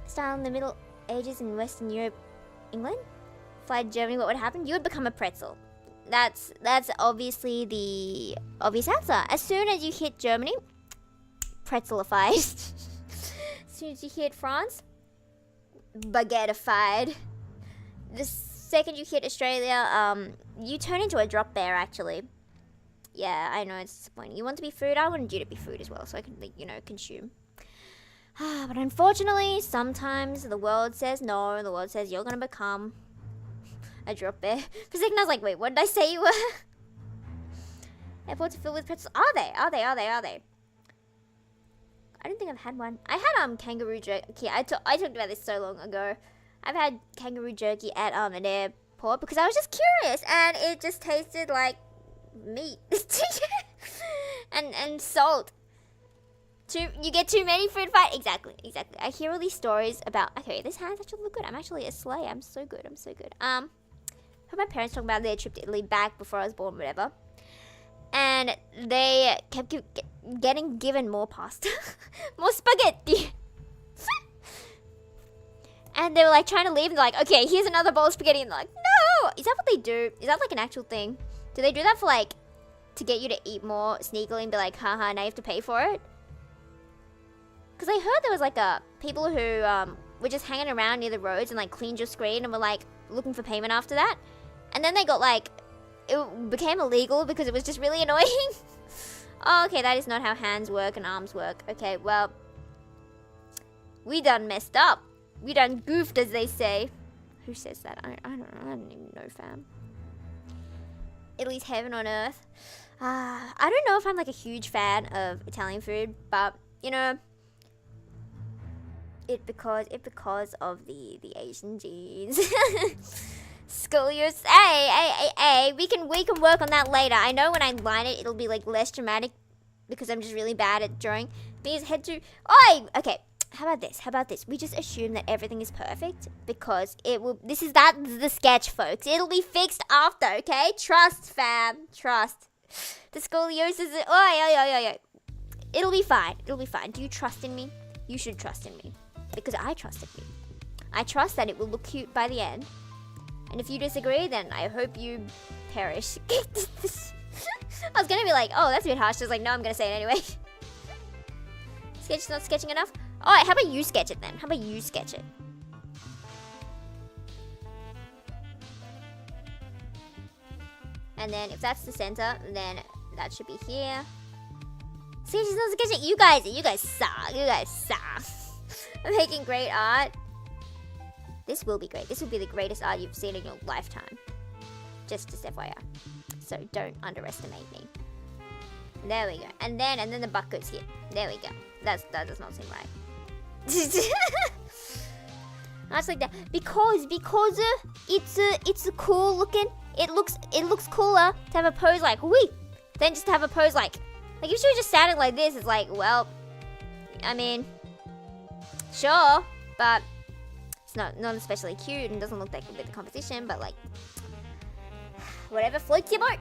Style in the Middle Ages in Western Europe, England. Fly to Germany, what would happen? You would become a pretzel. That's obviously the obvious answer. As soon as you hit Germany, pretzelified. As soon as you hit France, baguettified. The second you hit Australia, you turn into a drop bear, actually. Yeah, I know, it's disappointing. You want to be food? I wanted you to be food as well, so I can, like, you know, consume. But unfortunately, sometimes the world says no. The world says you're gonna become a drop bear. For a second, I was like, wait, what did I say you were? Airports are filled with pretzels. Are they? Are they? Are they? Are they? I don't think I've had one. I had kangaroo jerky. Okay, I talked about this so long ago. I've had kangaroo jerky at an airport because I was just curious, and it just tasted like meat and salt. You get too many food fight. Exactly. I hear all these stories about. Okay, this hands actually look good. I'm actually a slay. I'm so good. Heard my parents talking about their trip to Italy back before I was born, whatever. And they kept getting given more pasta, more spaghetti. And they were like trying to leave, and they're like, okay, here's another bowl of spaghetti. And they're like, no! Is that what they do? Is that like an actual thing? Do they do that for like, to get you to eat more sneakily and be like, haha, now you have to pay for it? Because I heard there was like people who were just hanging around near the roads and like cleaned your screen and were like looking for payment after that. And then they got like, it became illegal because it was just really annoying. Oh, okay, that is not how hands work and arms work. Okay, well, we done messed up. We done goofed, as they say. Who says that? I don't know. I don't even know, fam. Italy's heaven on earth. I don't know if I'm like a huge fan of Italian food, but you know, it because of the Asian genes. Scoliosis. Hey, we can work on that later. I know when I line it, it'll be like less dramatic because I'm just really bad at drawing. Me's head to. Oi! Okay. How about this? We just assume that everything is perfect because it will. This is the sketch, folks. It'll be fixed after, okay? Trust, fam. Trust. The scoliosis. Oi. It'll be fine. Do you trust in me? You should trust in me because I trust in you. I trust that it will look cute by the end. And if you disagree, then I hope you perish. I was gonna be like, oh, that's a bit harsh. I was like, no, I'm gonna say it anyway. Sketch's not sketching enough? Alright, how about you sketch it then? And then if that's the center, then that should be here. Sketch's not sketching. You guys suck. I'm making great art. This will be great. This will be the greatest art you've seen in your lifetime. Just FYI. So don't underestimate me. There we go. And then the butt goes here. There we go. That does not seem right. That's like that. Because it's cool looking. It looks cooler to have a pose like wee than just to have a pose like if you just standing like this, it's like, well, I mean, sure, but it's not especially cute and doesn't look like a bit of composition, but like whatever floats your boat.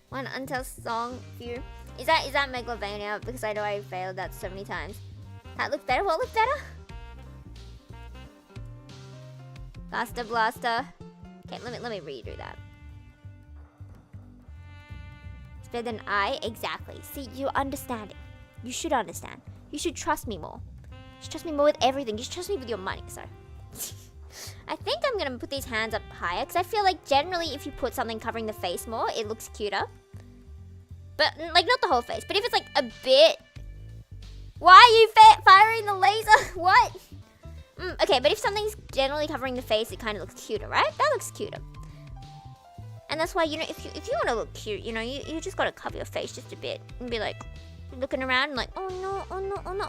One until song view. Is that Megalovania? Because I know I failed that so many times. That looks better. What looks better? Blaster. Okay, let me redo that. It's better than I. Exactly. See, you understand it. You should understand. You should trust me more. You should trust me more with everything. You should trust me with your money. So, I think I'm gonna put these hands up higher because I feel like generally if you put something covering the face more, it looks cuter. But like not the whole face. But if it's like a bit. Why are you firing the laser? What? Okay, but if something's generally covering the face, it kind of looks cuter, right? That looks cuter. And that's why, you know, if you want to look cute, you know, you just got to cover your face just a bit. And be like, looking around and like, oh no.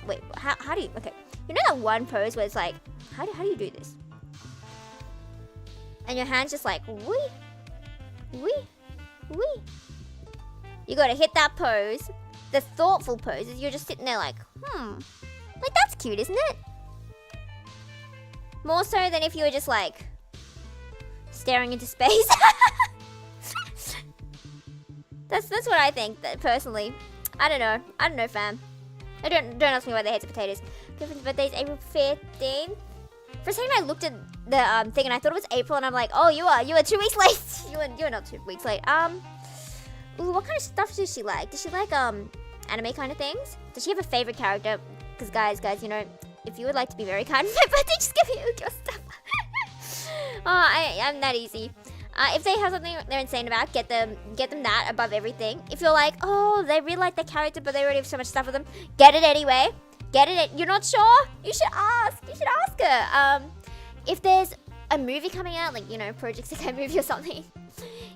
Wait, how do you, okay. You know that one pose where it's like, how do you do this? And your hand's just like, wee. You got to hit that pose. The thoughtful pose is you're just sitting there like, like that's cute, isn't it? More so than if you were just like staring into space. That's what I think, personally. I don't know, fam. Don't ask me why they hate potatoes. Griffin's birthday is April 15th. For a second, I looked at the thing and I thought it was April, and I'm like, oh, you are 2 weeks late. You're not 2 weeks late. Ooh, what kind of stuff does she like? Does she like anime kind of things? Does she have a favorite character? Because guys, you know, if you would like to be very kind for my birthday, just give me your stuff. Oh, I'm that easy. If they have something they're insane about, get them that above everything. If you're like, oh, they really like the character, but they already have so much stuff with them, get it anyway. Get it. You're not sure? You should ask. You should ask her. If there's a movie coming out, like, you know, Project 6 movie or something.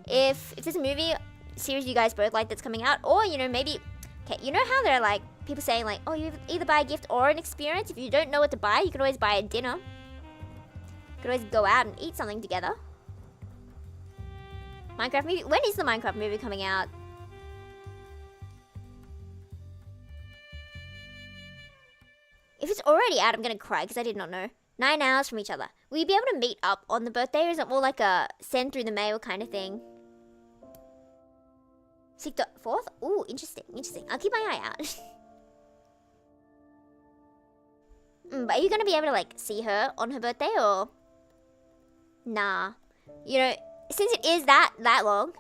If there's a movie series you guys both like that's coming out, or, you know, maybe, okay, you know how there are like people saying like, oh, you either buy a gift or an experience. If you don't know what to buy, you can always buy a dinner. You can always go out and eat something together. Minecraft movie. When is the Minecraft movie coming out? If it's already out, I'm gonna cry because I did not know. 9 hours from each other. Will you be able to meet up on the birthday, or is it more like a send through the mail kind of thing? 4th? Ooh, interesting. I'll keep my eye out. But are you gonna be able to like see her on her birthday, or? Nah. You know, since it is that long,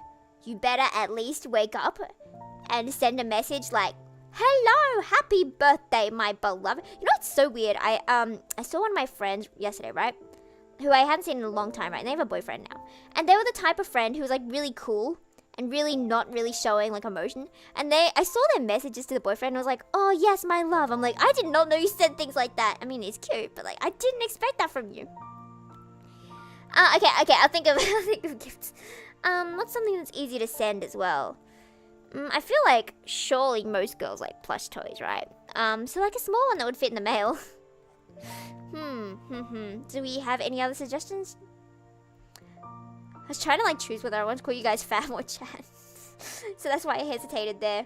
you better at least wake up and send a message like, hello, happy birthday, my beloved. You know, it's so weird. I saw one of my friends yesterday, right? Who I hadn't seen in a long time, right? And they have a boyfriend now. And they were the type of friend who was like really cool and really not really showing like emotion. And I saw their messages to the boyfriend and I was like, oh yes, my love. I'm like, I did not know you said things like that. I mean, it's cute, but like, I didn't expect that from you. Okay, I'll think of gifts. What's something that's easy to send as well? I feel like surely most girls like plush toys, right? So like a small one that would fit in the mail. Do we have any other suggestions? I was trying to like choose whether I want to call you guys fam or chat. So that's why I hesitated there.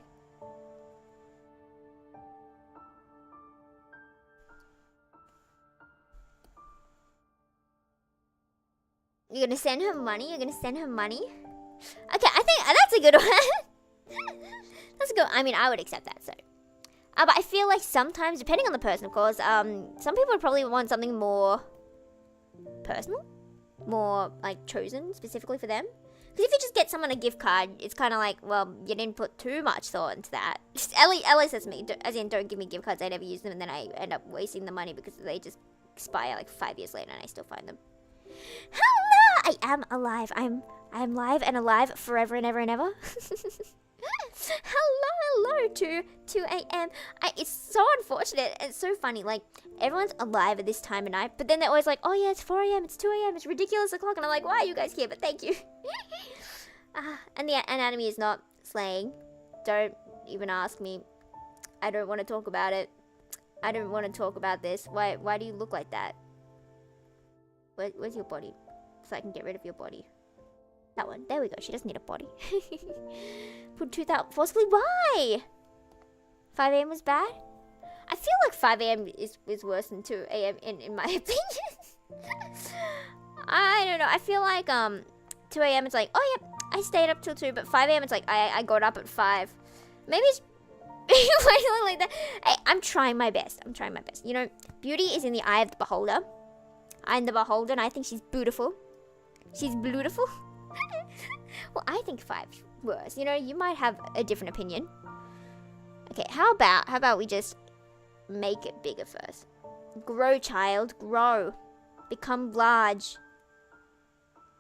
You're gonna send her money? Okay, I think that's a good one. That's good. I mean, I would accept that, so. But I feel like sometimes, depending on the person, of course, some people would probably want something more personal. More, like, chosen specifically for them. Because if you just get someone a gift card, it's kind of like, well, you didn't put too much thought into that. Ellie says to me, as in, don't give me gift cards, I never use them, and then I end up wasting the money because they just expire, like, 5 years later, and I still find them. Hello! I am alive. I am live and alive forever and ever and ever. Hello, 2 a.m. It's so unfortunate. It's so funny. Like, everyone's alive at this time of night, but then they're always like, oh yeah, it's 4 a.m., it's 2 a.m., it's ridiculous o'clock. And I'm like, why are you guys here? But thank you. And the anatomy is not slaying. Don't even ask me. I don't want to talk about it. I don't want to talk about this. Why do you look like that? Where's your body? So I can get rid of your body. That one. There we go. She doesn't need a body. Put 2,000 forcibly. Why? 5 a.m. was bad? I feel like 5 a.m. is worse than 2 a.m. in my opinion. I don't know. I feel like 2 a.m. it's like, oh yeah, I stayed up till 2, but 5 a.m. it's like I got up at 5. Maybe it's like that. Hey, I'm trying my best. You know, beauty is in the eye of the beholder. I'm the beholder, and I think she's beautiful. She's beautiful. Well, I think 5's worse. You know, you might have a different opinion. Okay, how about we just make it bigger first? Grow, child, grow. Become large.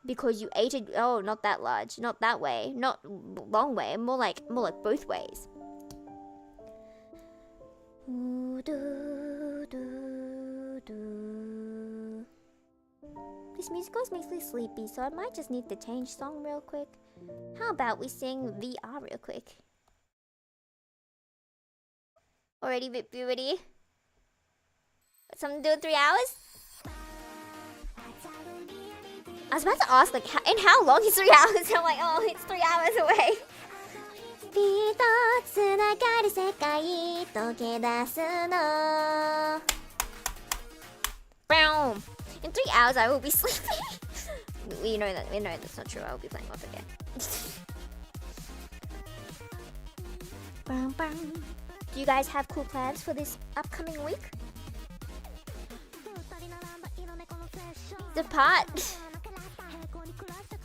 Because you ate it. Oh, not that large. Not that way. Not long way. More like both ways. This music always makes me sleepy, so I might just need to change song real quick. How about we sing VR real quick? Already bit puberty? Something to do in 3 hours? I was about to ask, like, how long is 3 hours? I'm like, oh, it's 3 hours away. Boom! In 3 hours, I will be sleeping. We know that's not true. I will be playing off again. Do you guys have cool plans for this upcoming week? The part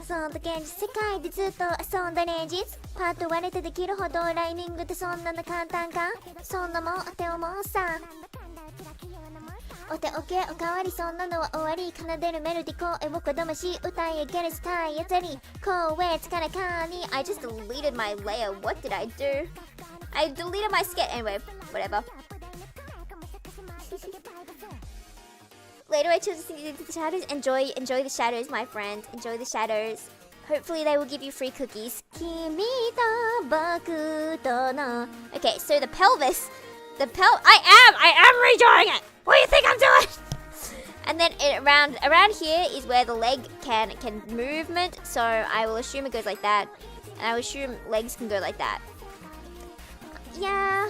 その時に世界でずっと遊んだ連日パッと割れてできるほどライニングってそんなの簡単かそんなもんお手をもうさお手おけおかわりそんなのは終わり奏でるメロディ声をこだまし歌い上げるスタイル当たり光悦からかに I just deleted my layer. What did I do? I deleted my sketch. Anyway, whatever. Later I chose to sing into the shadows. Enjoy the shadows, my friend. Enjoy the shadows. Hopefully they will give you free cookies. Okay, so the pelvis. I am redrawing it. What do you think I'm doing? And then around here is where the leg can movement. So I will assume it goes like that. And I will assume legs can go like that. Yeah.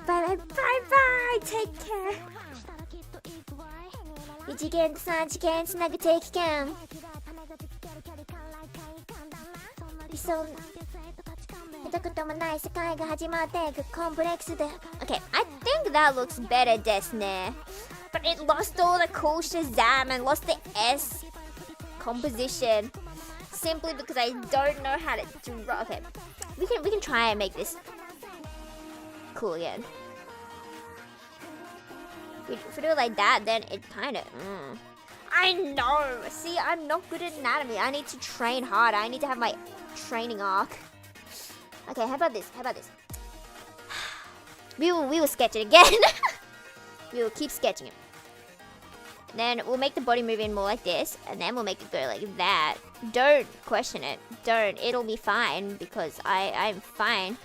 Bye. Take care. 2次元と3次元つなぐ定期券理想見たこともない世界が始まっていくコンプレックスで Okay, I think that looks better ですね But it lost all the cool Shazam and lost the S composition Simply because I don't know how to draw Okay, we can try and make this cool again If we do it like that, then it kind of... I know! See, I'm not good at anatomy. I need to train hard. I need to have my training arc. Okay, how about this? We will sketch it again. We will keep sketching it. And then we'll make the body move in more like this. And then we'll make it go like that. Don't question it. Don't. It'll be fine because I'm fine.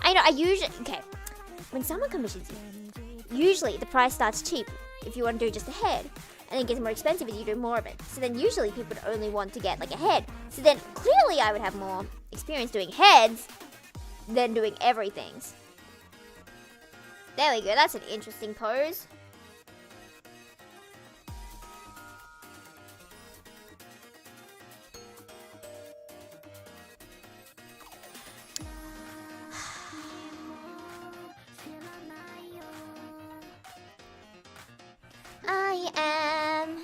I know, I usually... Okay. When someone commissions you... Usually the price starts cheap if you want to do just a head and then it gets more expensive if you do more of it. So then usually people would only want to get like a head. So then clearly I would have more experience doing heads than doing everythings. There we go, that's an interesting pose. I am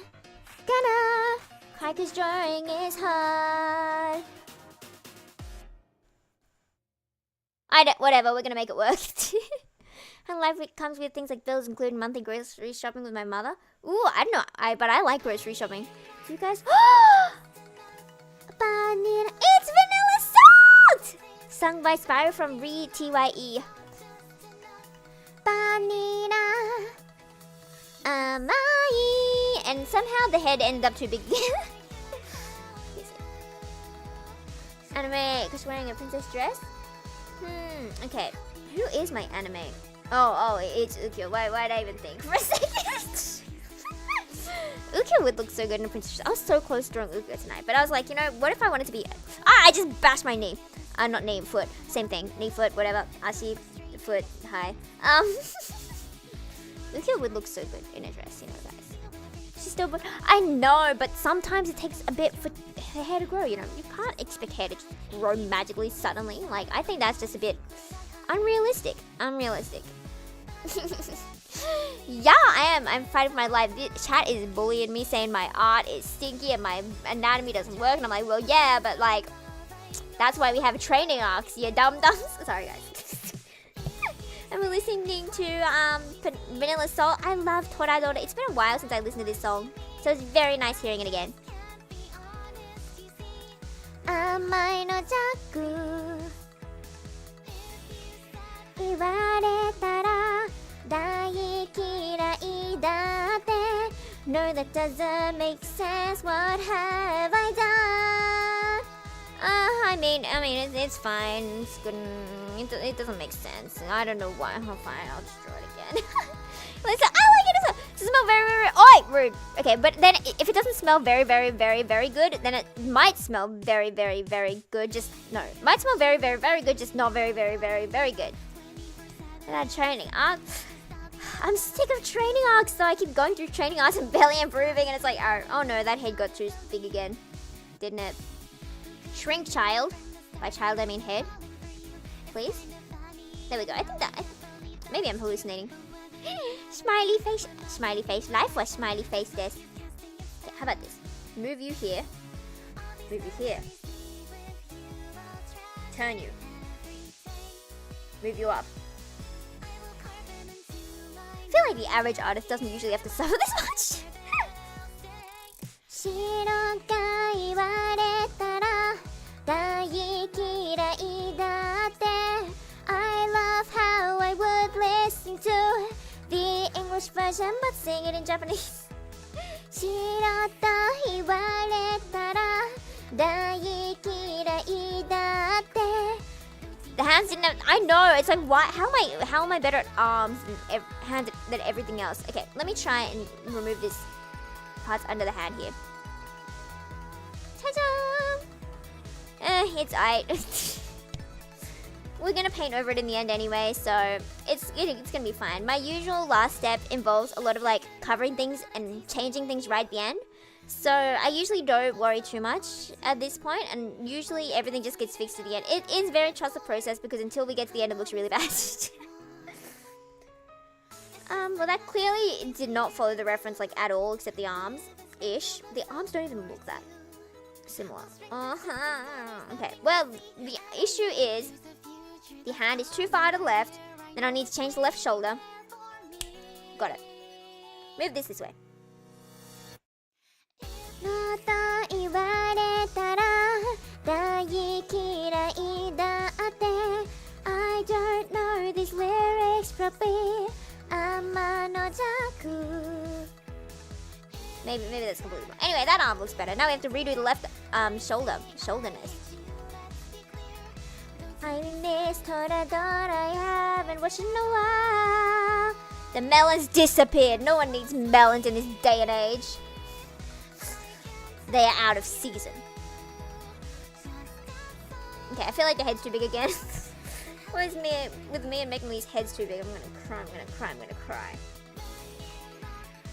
gonna cry 'cause drawing is hard. Whatever, we're gonna make it work. And life comes with things like bills, including monthly grocery shopping with my mother. Ooh, I don't know, but I like grocery shopping. Do you guys? It's Vanilla Salt! Sung by Spyro from Re-TYE. Vanilla. Amai. And somehow the head ended up too big. Anime, because wearing a princess dress? Okay. Who is my anime? Oh, it's Ukyo. Why did I even think for a second? Ukyo would look so good in a princess dress. I was so close to drawing Ukyo tonight. But I was like, you know, what if I wanted to be... I just bashed my knee. Not knee, foot. Same thing. Knee, foot, whatever. Ashi, foot, hi. Ukyo would look so good in a dress, you know, guys. She's still... I know, but sometimes it takes a bit for her hair to grow, you know. You can't expect hair to grow magically suddenly. Like, I think that's just a bit unrealistic. Yeah, I am. I'm fighting for my life. The chat is bullying me, saying my art is stinky and my anatomy doesn't work. And I'm like, well, yeah, but like, that's why we have training arcs, you dum-dums. Sorry, guys. And we're listening to Vanilla Salt. I love Toradora. It's been a while since I listened to this song, so it's very nice hearing it again. Amai no jaku iwaretara dai kirai datte. No, that doesn't make sense. What have I done? I mean, it's fine. It's good. It doesn't make sense. I don't know why. Oh, fine. I'll just draw it again. Listen, I like it. Does it smell very, very... Oh, rude. Okay, but then if it doesn't smell very, very, very, very good, then it might smell very, very, very good. Just... No. It might smell very, very, very good. Just not very, very, very, very good. And that training arc... I'm sick of training arcs, so I keep going through training arcs and barely improving. And it's like, oh no, that head got too big again. Didn't it? Shrink child. By child I mean head. Please. There we go. I think that. Maybe I'm hallucinating. Smiley face. Smiley face. Life was smiley face this. Okay, how about this? Move you here. Move you here. Turn you. Move you up. I feel like the average artist doesn't usually have to suffer this much. I love how I would listen to the English version but sing it in Japanese. The hands didn't have, I know, it's like what, how am I better at arms and hands than everything else? Okay, let me try and remove this parts under the hand here. Ta-da! It's alright. We're gonna paint over it in the end anyway, so it's gonna be fine. My usual last step involves a lot of like covering things and changing things right at the end. So I usually don't worry too much at this point, and usually everything just gets fixed at the end. It is very trust the process because until we get to the end, it looks really bad. Well, that clearly did not follow the reference like at all, except the arms-ish. The arms don't even look that similar. Okay, well, the issue is the hand is too far to the left. Then I need to change the left shoulder. Got it. Move this way. I don't know these lyrics properly. Maybe that's completely wrong. Anyway, that arm looks better. Now we have to redo the left shoulderness. Finding this Toradora I haven't watched in a while. The melons disappeared. No one needs melons in this day and age. They are out of season. Okay, I feel like the head's too big again. With me and making these heads too big, I'm gonna cry.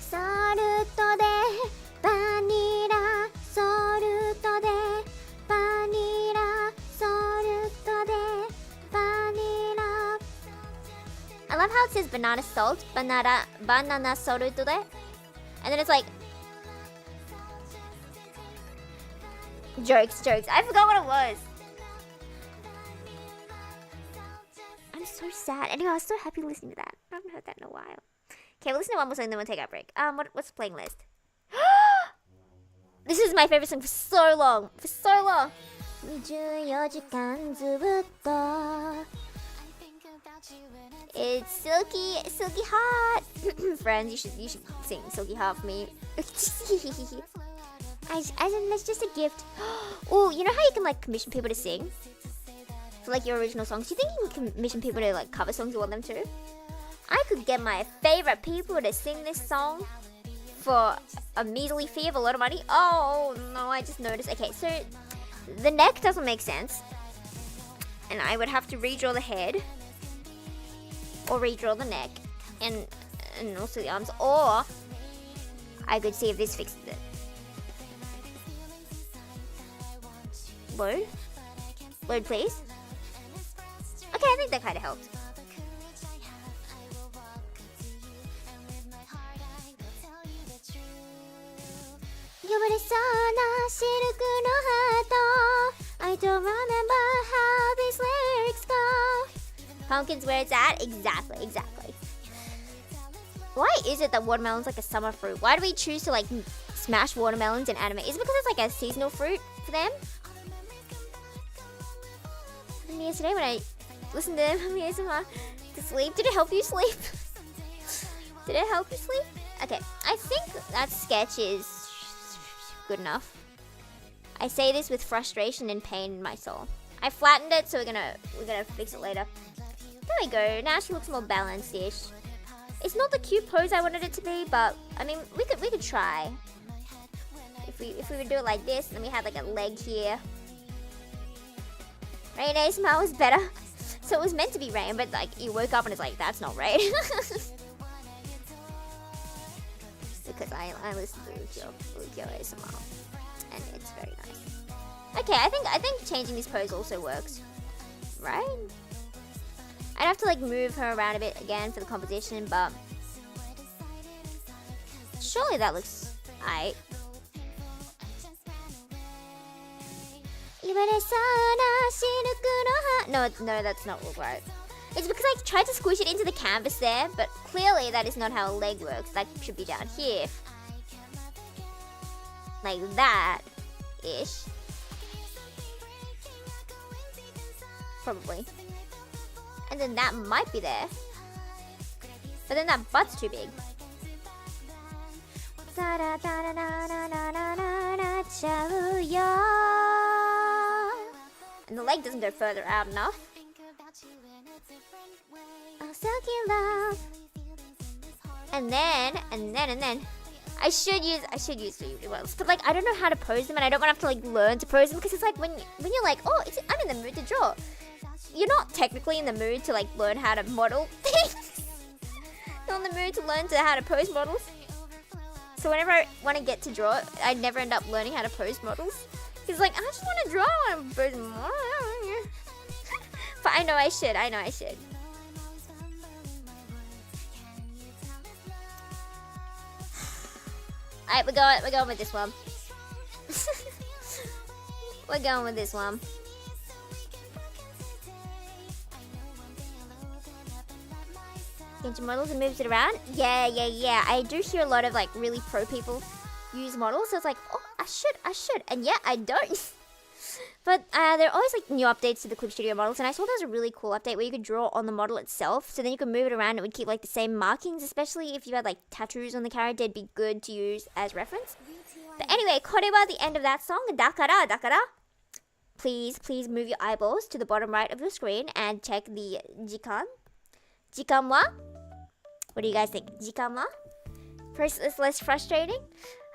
Saruto de vanilla, saruto de vanilla, saruto de vanilla. I love how it says banana salt, banana saruto de, and then it's like jokes. I forgot what it was. I'm so sad. Anyway, I was so happy listening to that. I haven't heard that in a while. Okay, we'll listen to one more song, then we'll take our break. What's the playing list? This is my favorite song for so long. It's Silky Heart. Friends, you should sing Silky Heart for me. As in, that's just a gift. Oh, you know how you can like commission people to sing for like your original songs? Do you think you can commission people to like cover songs you want them to? I could get my favorite people to sing this song for a measly fee of a lot of money. Oh no, I just noticed. Okay, so the neck doesn't make sense, and I would have to redraw the head or redraw the neck and also the arms, or I could see if this fixes it. Load please. Okay, I think that kind of helped. I don't remember how these lyrics go. Pumpkin's where it's at? Exactly. Why is it that watermelon's like a summer fruit? Why do we choose to like smash watermelons in anime? Is it because it's like a seasonal fruit for them? And yesterday when I listened to ASMR to sleep, did it help you sleep? Okay, I think that sketch is good enough. I say this with frustration and pain in my soul. I flattened it, so we're gonna fix it later. There we go. Now she looks more balanced-ish. It's not the cute pose I wanted it to be, but I mean, we could try. If we would do it like this, then we had like a leg here. Rain ASMR was better. So it was meant to be rain, but like you woke up and it's like, that's not rain. Because I listen to Lukio ASMR, and it's very nice. Okay, I think changing this pose also works. Right? I'd have to like move her around a bit again for the composition, but surely that looks aight. No, that's not right. It's because I tried to squish it into the canvas there, but clearly that is not how a leg works. That should be down here. Like that-ish. Probably. And then that might be there. But then that butt's too big. And the leg doesn't go further out enough. And then I should use Vtuber models, but like I don't know how to pose them, and I don't want to have to like learn to pose them, because it's like when you're like, oh, I'm in the mood to draw. You're not technically in the mood to like learn how to model things. You're in the mood to learn how to pose models. So whenever I want to get to draw, I never end up learning how to pose models. It's like, I just want to draw and pose models. But I know I should. Alright, we're going with this one. We're going with this one. Into models and moves it around. Yeah. I do hear a lot of like really pro people use models, so it's like, oh, I should, and yeah, I don't. But there are always like new updates to the Clip Studio models, and I saw there was a really cool update where you could draw on the model itself, so then you could move it around and it would keep like the same markings, especially if you had like tattoos on the character. It'd be good to use as reference. But anyway, koreba, the end of that song, dakara. Please move your eyeballs to the bottom right of your screen and check the jikan. Jikan wa? What do you guys think? Jikan wa? First, it's less frustrating.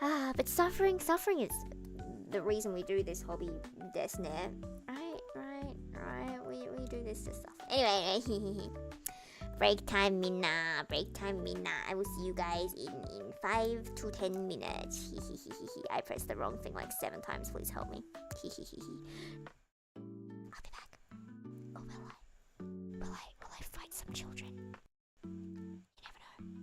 But suffering is the reason we do this hobby, desu ne. Right. We do this to stuff. Anyway. Break time, minna. I will see you guys in 5 to 10 minutes. I pressed the wrong thing like 7 times. Please help me. I'll be back. Oh, will I fight some children? You never know.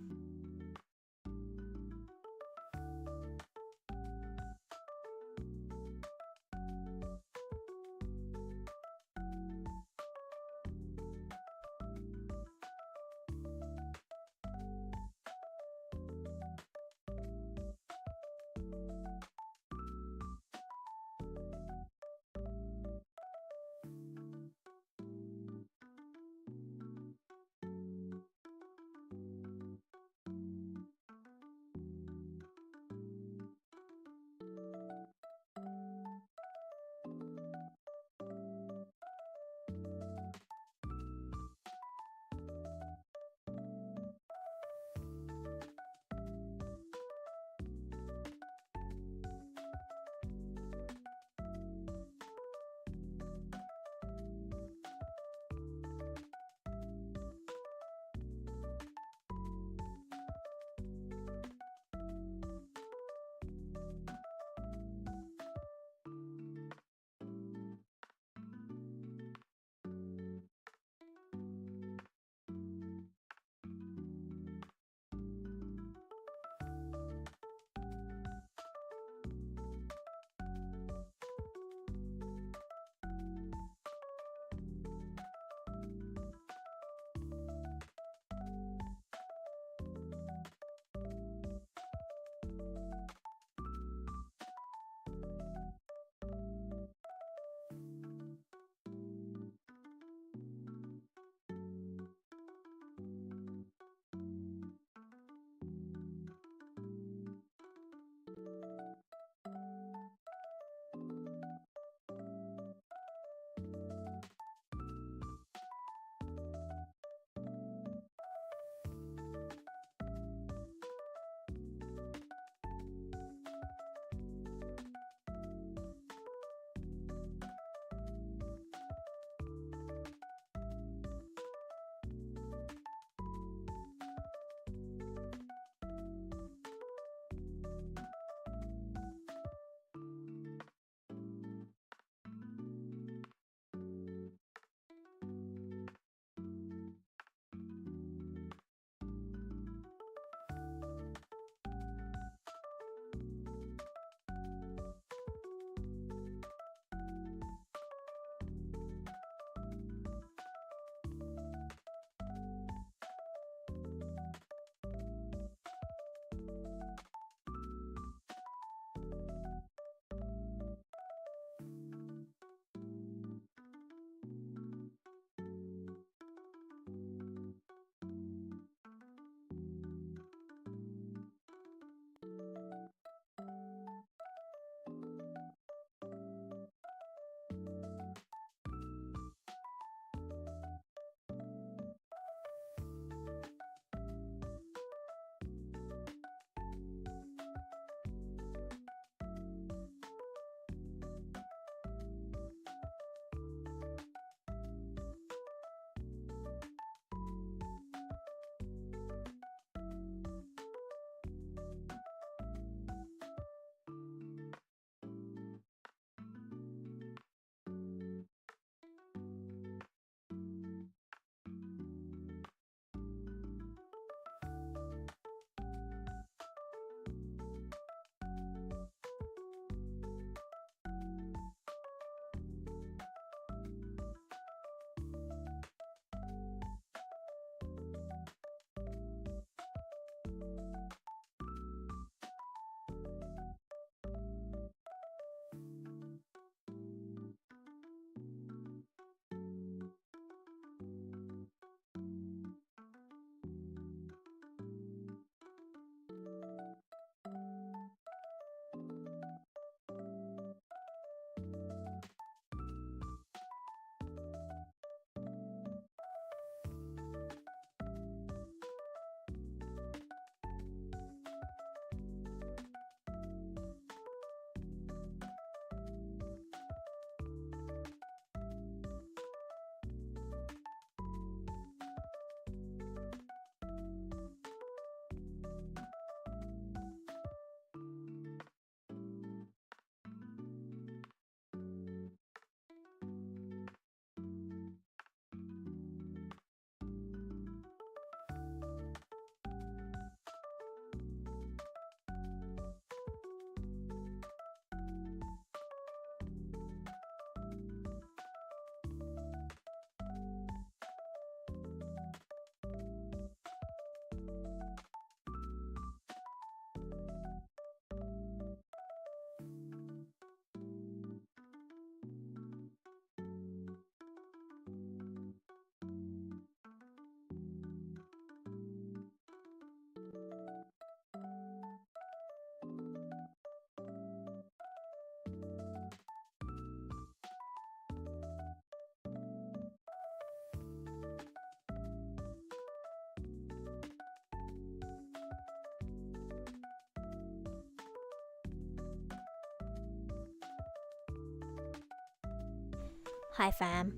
Hi, fam.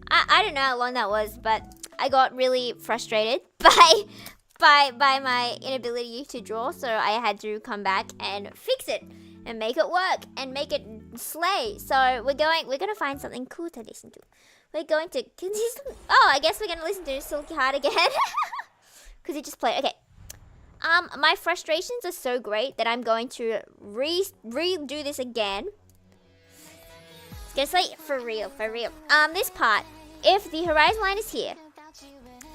I don't know how long that was, but I got really frustrated by my inability to draw, so I had to come back and fix it and make it work and make it slay. So we're gonna find something cool to listen to. We're going to I guess we're gonna listen to Silky Heart again. Cause it just played. Okay. My frustrations are so great that I'm going to redo this again. It's gonna say for real. This part, if the horizon line is here,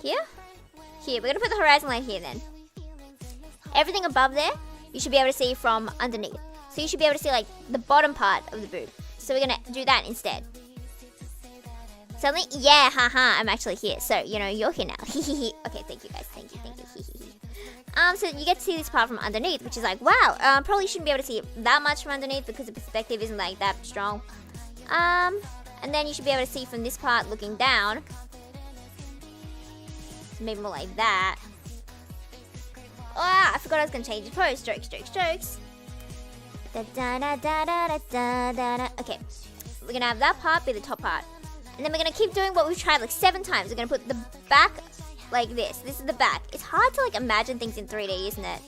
we're gonna put the horizon line here then. Everything above there, you should be able to see from underneath. So you should be able to see like the bottom part of the boob. So we're gonna do that instead. Suddenly, yeah, haha, I'm actually here. So, you know, you're here now. Okay, thank you guys, thank you. So you get to see this part from underneath, which is like, wow, probably shouldn't be able to see that much from underneath because the perspective isn't like that strong. And then you should be able to see from this part looking down. So maybe more like that. Oh, I forgot I was gonna change the pose. Strokes. Okay, we're gonna have that part be the top part. And then we're gonna keep doing what we've tried like 7 times. We're gonna put the back like this. This is the back. It's hard to like imagine things in 3D, isn't it?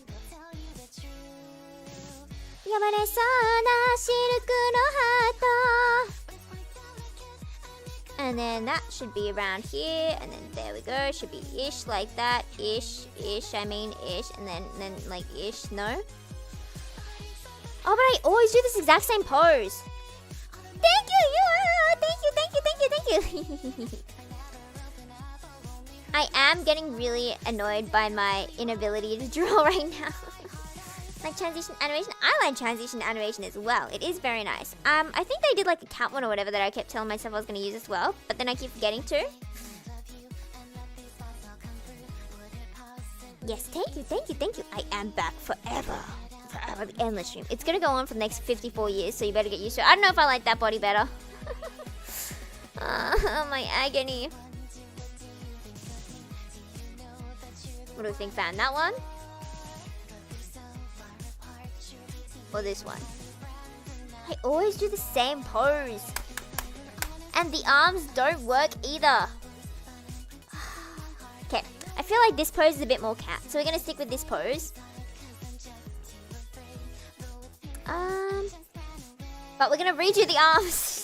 And then that should be around here, and then there we go. Should be ish like that. Ish. I mean ish, and then like ish. No. Oh, but I always do this exact same pose. Thank you. I am getting really annoyed by my inability to draw right now. Like transition animation, I like transition animation as well. It is very nice. I think they did like a cat one or whatever that I kept telling myself I was going to use as well, but then I keep forgetting to. Yes, thank you. I am back forever, the endless stream. It's going to go on for the next 54 years, so you better get used to it. I don't know if I like that body better. Oh, my agony. What do we think, fan? That one? Or this one? I always do the same pose. And the arms don't work either. Okay, I feel like this pose is a bit more cat. So we're going to stick with this pose. But we're going to redo the arms.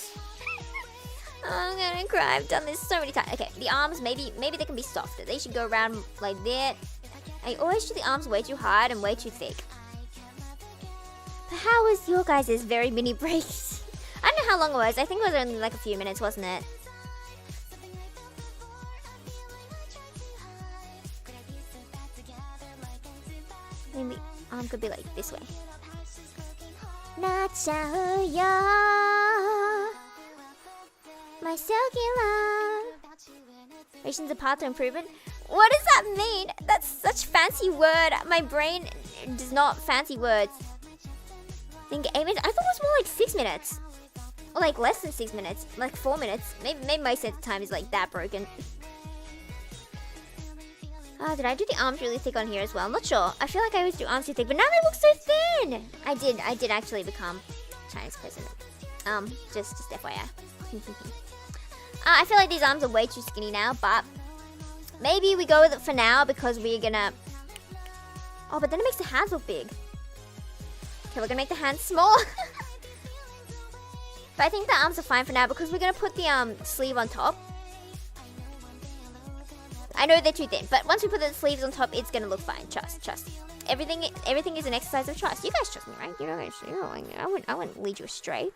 Oh, I'm going to cry. I've done this so many times. Okay, the arms, maybe they can be softer. They should go around like that. I always do the arms way too hard and way too thick. But how was your guys' very mini break? I don't know how long it was. I think it was only like a few minutes, wasn't it? Maybe arm could be like this way. Nachauyo, my silky love. Rations of path to improvement. What does that mean? That's such fancy word. My brain does not fancy words. I think 8 minutes. I thought it was more like 6 minutes. Or like less than 6 minutes. Like 4 minutes. Maybe my sense of time is like that broken. Did I do the arms really thick on here as well? I'm not sure. I feel like I always do arms too thick, but now they look so thin. I did actually become Chinese president. Just FYI. I feel like these arms are way too skinny now, but maybe we go with it for now because we're gonna... Oh, but then it makes the hands look big. Okay, we're gonna make the hands small. But I think the arms are fine for now because we're gonna put the sleeve on top. I know they're too thin, but once we put the sleeves on top, it's gonna look fine. Trust. Everything is an exercise of trust. You guys trust me, right? You know, I wouldn't lead you astray.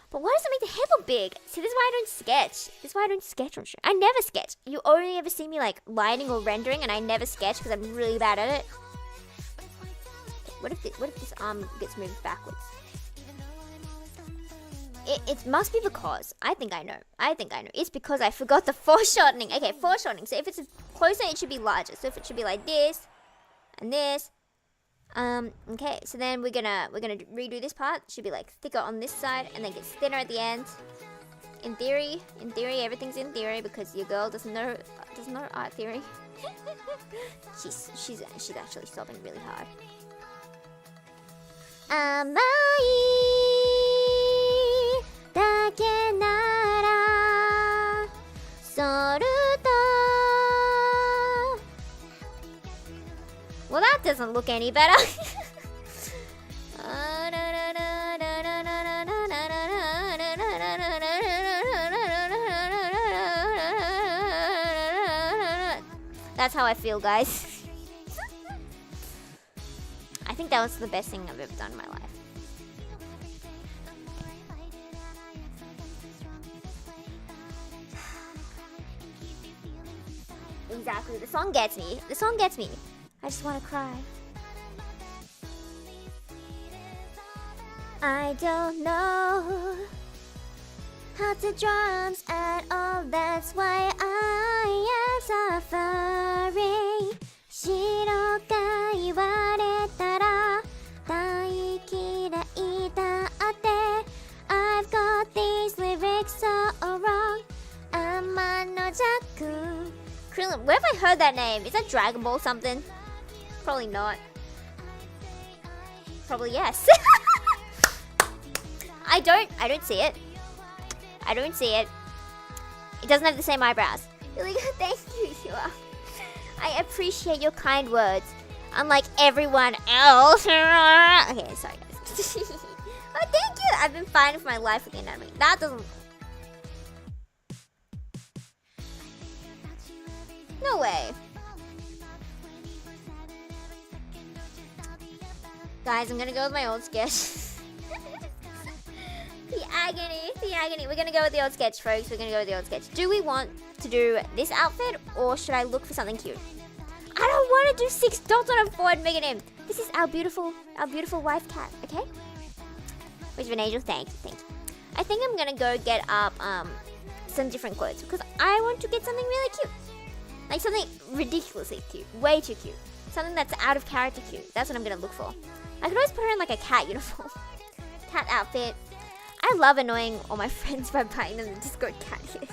But why does it make the head look big? See, this is why I don't sketch. This is why I don't sketch on stream. I never sketch. You only ever see me like lighting or rendering, and I never sketch because I'm really bad at it. Okay, what if this arm gets moved backwards? It must be because I think I know. It's because I forgot the foreshortening. Okay, foreshortening. So if it's closer, it should be larger. So if it should be like this and this. Okay, so then we're gonna redo this part. It should be like thicker on this side and then gets thinner at the end. In theory, everything's in theory because your girl doesn't know art theory. she's actually sobbing really hard. 甘いだけならソルト Well, that doesn't look any better. That's how I feel, guys. I think that was the best thing I've ever done in my life. Exactly. The song gets me. The song gets me. I just want to cry. I don't know how to drums at all. That's why I am suffering. 白が言われたら大嫌いだって I've got these lyrics so wrong. I'm on no Jaku. Krillin, where have I heard that name? Is that Dragon Ball something? Probably not. Probably yes. I don't see it. I don't see it. It doesn't have the same eyebrows. Really good, thank you, Yua. I appreciate your kind words. Unlike everyone else. Okay, sorry guys. Oh, thank you. I've been fighting for my life with the anatomy. That doesn't... No way. Guys, I'm gonna go with my old sketch. The agony, the agony. We're gonna go with the old sketch, folks. We're gonna go with the old sketch. Do we want to do this outfit, or should I look for something cute? I don't want to do 6 dots on a forehead, making him. This is our beautiful wife cat, okay? Which of an angel? Thank you, thank you. I think I'm gonna go get up some different clothes because I want to get something really cute, like something ridiculously cute, way too cute, something that's out of character cute. That's what I'm gonna look for. I could always put her in like a cat uniform, cat outfit. I love annoying all my friends by buying them the Discord cat ears.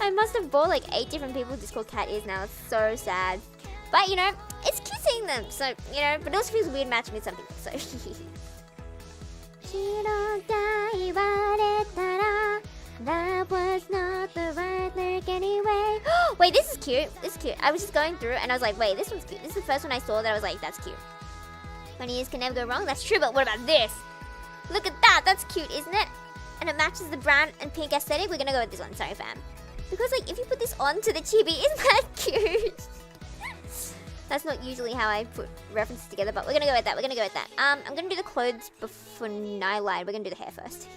I must have bought like 8 different people Discord cat ears now. It's so sad. But you know, it's cute seeing them. So, you know, but it also feels weird matching with something. So that was not the right lyric anyway. Wait, this is cute. This is cute. I was just going through and I was like, wait, this one's cute. This is the first one I saw that I was like, that's cute. 20 years can never go wrong. That's true, but what about this? Look at that. That's cute, isn't it? And it matches the brown and pink aesthetic. We're gonna go with this one. Sorry, fam. Because like, if you put this on to the chibi, isn't that cute? That's not usually how I put references together, but we're gonna go with that. We're gonna go with that. I'm gonna do the clothes before Nightlight. We're gonna do the hair first.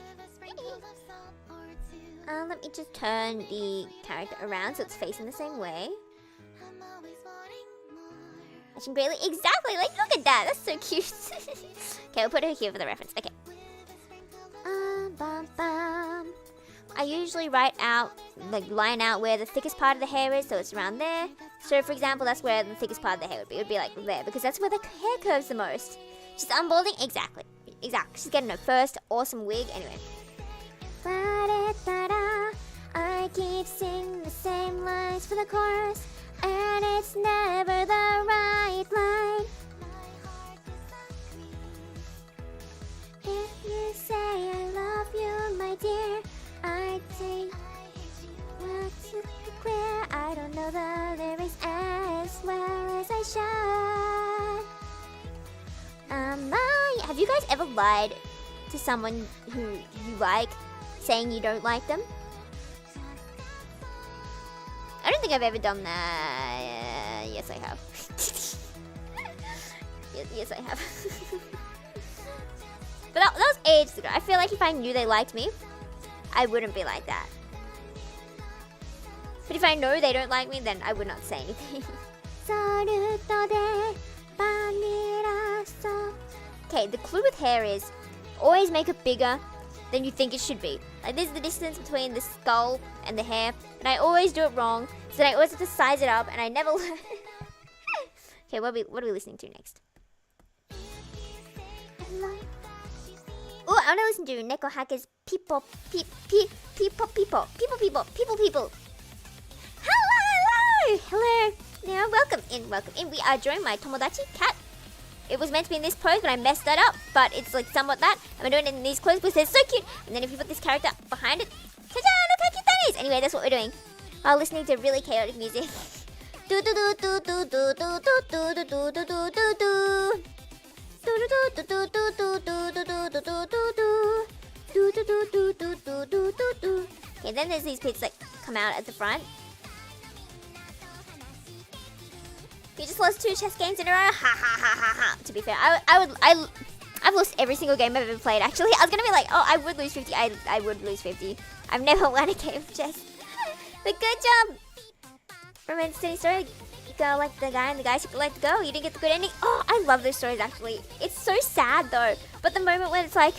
Let me just turn the character around so it's facing the same way. Matching greatly. Exactly. Like, look at that. That's so cute. Okay, we'll put her here for the reference. Okay. I usually write out, like line out where the thickest part of the hair is, so it's around there. So for example, that's where the thickest part of the hair would be. It would be like there, because that's where the hair curves the most. She's unbalding, exactly. Exactly. She's getting her first awesome wig, anyway. I keep singing the same lines for the chorus, and it's never the right line. If you say I love you, my dear, I'd say, well, to be clear, I don't know the lyrics as well as I should. Have you guys ever lied to someone who you like, saying you don't like them? I don't think I've ever done that. Yes, I have. yes, I have. But that was ages ago. I feel like if I knew they liked me, I wouldn't be like that. But if I know they don't like me, then I would not say anything. Okay, the clue with hair is always make it bigger than you think it should be. Like, this is the distance between the skull and the hair, and I always do it wrong, so then I always have to size it up, and I never learn. Okay, what are we listening to next? Oh, I want to listen to Neko Hacker's People. Hello! Yeah, welcome in. We are joined by Tomodachi Cat. it was meant to be in this pose, but I messed that up. But it's like somewhat that. I'm doing it in these clothes because they're so cute. And then if you put this character behind it, ta-da! Look how cute that is. Anyway, that's what we're doing while listening to really chaotic music. Do do do do do do do do do do do do do do do. Okay, then there's these bits that come out at the front. You just lost 2 chess games in a row. Ha ha ha ha ha. To be fair, I've lost every single game I've ever played. Actually, I was gonna be like, oh, I would lose 50. I would lose 50. I've never won a game of chess. But good job. Remember the story? Girl like the guy and the guy like the girl. You didn't get the good ending. Oh, I love those stories actually. It's so sad though. But the moment when it's like,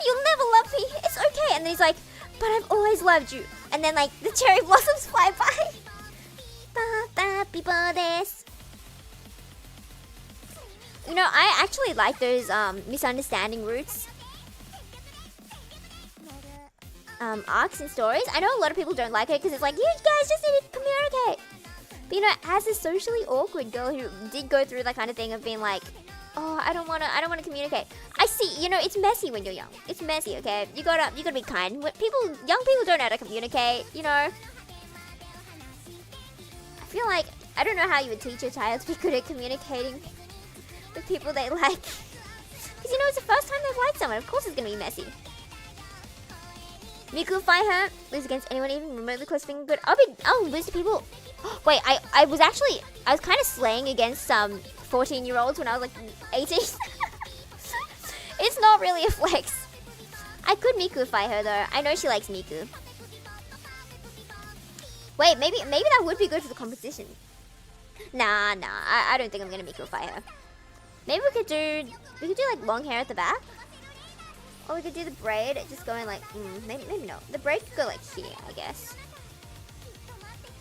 you'll never love me. It's okay. And then he's like, but I've always loved you. And then like the cherry blossoms fly by. You know, I actually like those misunderstanding roots arcs and stories. I know a lot of people don't like it because it's like, you guys just need to communicate. But you know, as a socially awkward girl who did go through that kind of thing of being like, oh, I don't wanna communicate. I see, you know, it's messy when you're young. It's messy, okay? You gotta be kind. Young people don't know how to communicate, you know. I feel like, I don't know how you would teach your child to be good at communicating with people they like. Because you know, it's the first time they've liked someone. Of course it's gonna be messy. Miku fight her, lose against anyone even remotely close being good. I'll lose to people. Wait, I was kind of slaying against 14-year-olds when I was like 18. It's not really a flex. I could Miku fight her though. I know she likes Miku. Wait, maybe that would be good for the competition. Nah, I don't think I'm gonna Miku fight her. Maybe we could do like long hair at the back. Or we could do the braid, just going like, maybe not. The braid could go like here, I guess.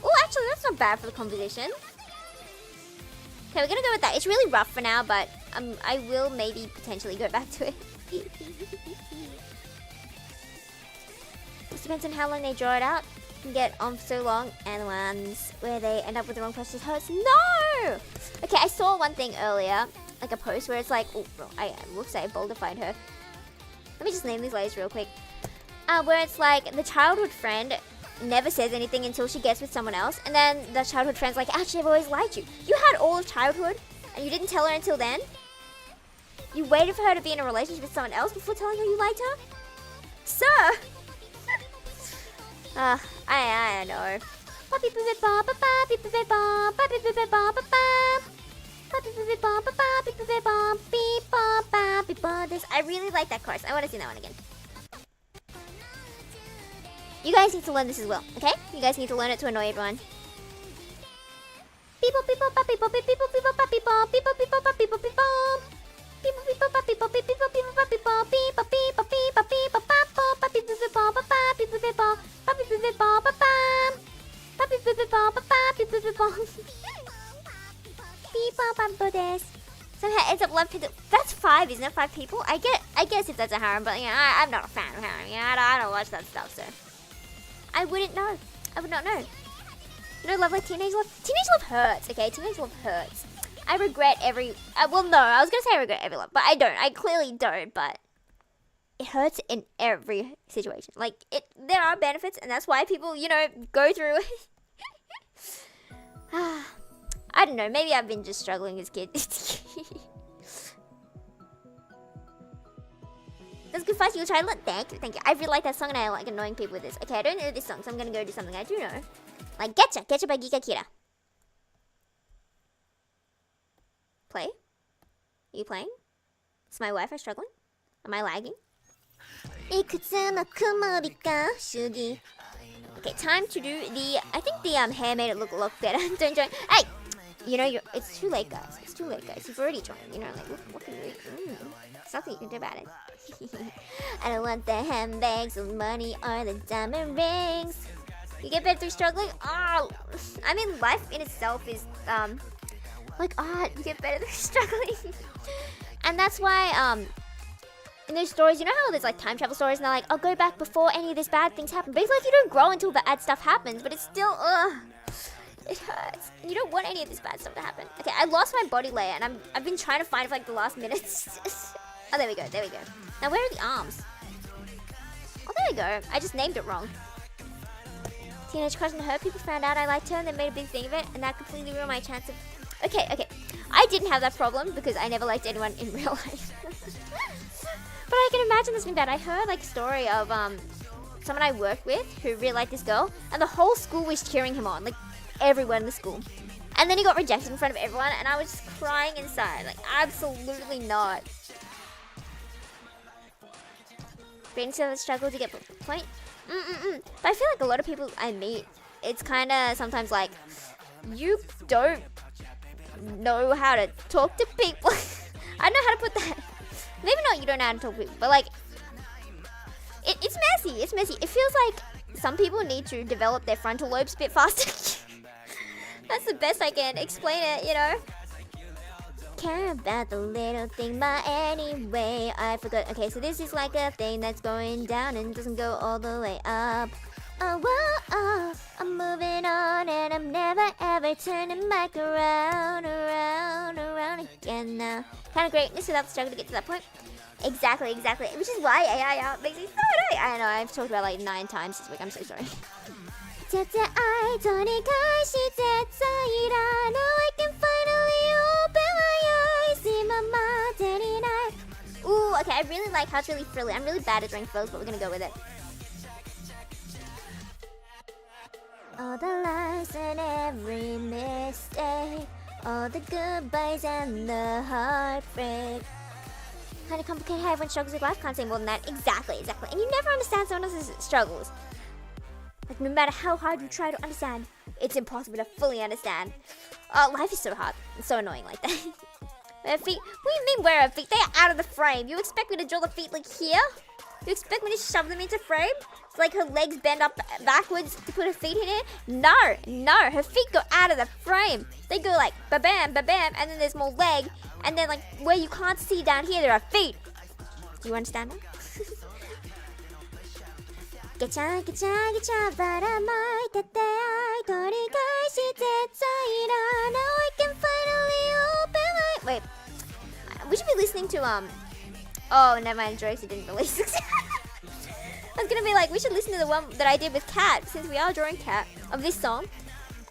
Oh, actually, that's not bad for the composition. Okay, we're gonna go with that. It's really rough for now, but I will maybe potentially go back to it. It depends on how long they draw it out. You can get on for so long, and the ones where they end up with the wrong postures hurts. No! Okay, I saw one thing earlier, like a post where it's like, oh, whoops, I boldified her. Let me just name these ladies real quick. Where it's like the childhood friend never says anything until she gets with someone else, and then the childhood friend's like, actually, I've always liked you. You had all of childhood, and you didn't tell her until then? You waited for her to be in a relationship with someone else before telling her you liked her? Sir! I know. I really like that chorus. I want to sing that one again. You guys need to learn this as well, okay? You guys need to learn it to annoy everyone. Somehow ends up love people. That's 5, isn't it? 5 people? I guess if that's a harem, but yeah, I'm not a fan of harem. Yeah, I don't watch that stuff, so I wouldn't know. I would not know. You know, love like teenage love. Teenage love hurts. Okay, teenage love hurts. I regret every. Well, no, I was gonna say I regret every love, but I don't. I clearly don't. But it hurts in every situation. Like there are benefits, and that's why people, you know, go through it. I don't know. Maybe I've been just struggling as kids. That's good fight, your child. Thank you. I really like that song, and I like annoying people with this. Okay, I don't know this song, so I'm gonna go do something I do know. Like Getcha by Giga Kira. Play? Are you playing? Is my Wi-Fi struggling? Am I lagging? Okay, time to do the. I think the hair made it look a lot better. Don't join. Hey, you know it's too late, guys. It's too late, guys. You've already joined. You know, like what can you do? There's nothing you can do about it. I don't want the handbags, the money, or the diamond rings. You get better through struggling. Oh, I mean, life in itself is like art. You get better through struggling, and that's why in those stories, you know how there's like time travel stories, and they're like, I'll go back before any of this bad things happen. But it's like you don't grow until the bad stuff happens. But it's still It hurts. You don't want any of this bad stuff to happen. Okay, I lost my body layer, and I've been trying to find it for like the last minutes. Oh, there we go. There we go. Now, where are the arms? Oh, there we go. I just named it wrong. Teenage crush on her. People found out I liked her, and they made a big thing of it, and that completely ruined my chance of... Okay, okay. I didn't have that problem because I never liked anyone in real life. But I can imagine this being bad. I heard like a story of someone I worked with who really liked this girl, and the whole school was cheering him on, like everyone in the school. And then he got rejected in front of everyone, and I was just crying inside, like absolutely not. Brains have a struggle to get point. But I feel like a lot of people I meet, it's kind of sometimes like you don't know how to talk to people. I don't know how to put that. Maybe not you don't know how to talk to people, but like it's messy. It's messy. It feels like some people need to develop their frontal lobes a bit faster. That's the best I can explain it, you know. Care about the little thing, but anyway, I forgot. Okay, so this is like a thing that's going down and doesn't go all the way up. Oh, whoa, oh, I'm moving on and I'm never ever turning back around again now. Kind of greatness without the struggle to get to that point. Exactly, exactly. Which is why AI art makes me so annoying. I know, I've talked about it like 9 times this week. I'm so sorry. I can finally open my eyes. Ooh, okay, I really like how it's really frilly. I'm really bad at drawing frills, but we're gonna go with it. All the lies and every mistake, all the goodbyes and the heartbreak. Kind of complicated how everyone struggles with life. Can't say more than that. Exactly, exactly. And you never understand someone else's struggles. Like, no matter how hard you try to understand, it's impossible to fully understand. Life is so hard. It's so annoying like that. Their feet. What do you mean where are feet? They are out of the frame. You expect me to draw the feet like here? You expect me to shove them into frame? It's like her legs bend up backwards to put her feet in it? No, no. Her feet go out of the frame. They go like ba-bam, ba-bam, and then there's more leg. And then like where you can't see down here, there are feet. Do you understand that? Gacha, gacha, gacha, baramaitate, I now I can finally open my... Wait, we should be listening to, oh, never mind, jokes, it didn't release. I was gonna be like, we should listen to the one that I did with Kat, since we are drawing Kat, of this song.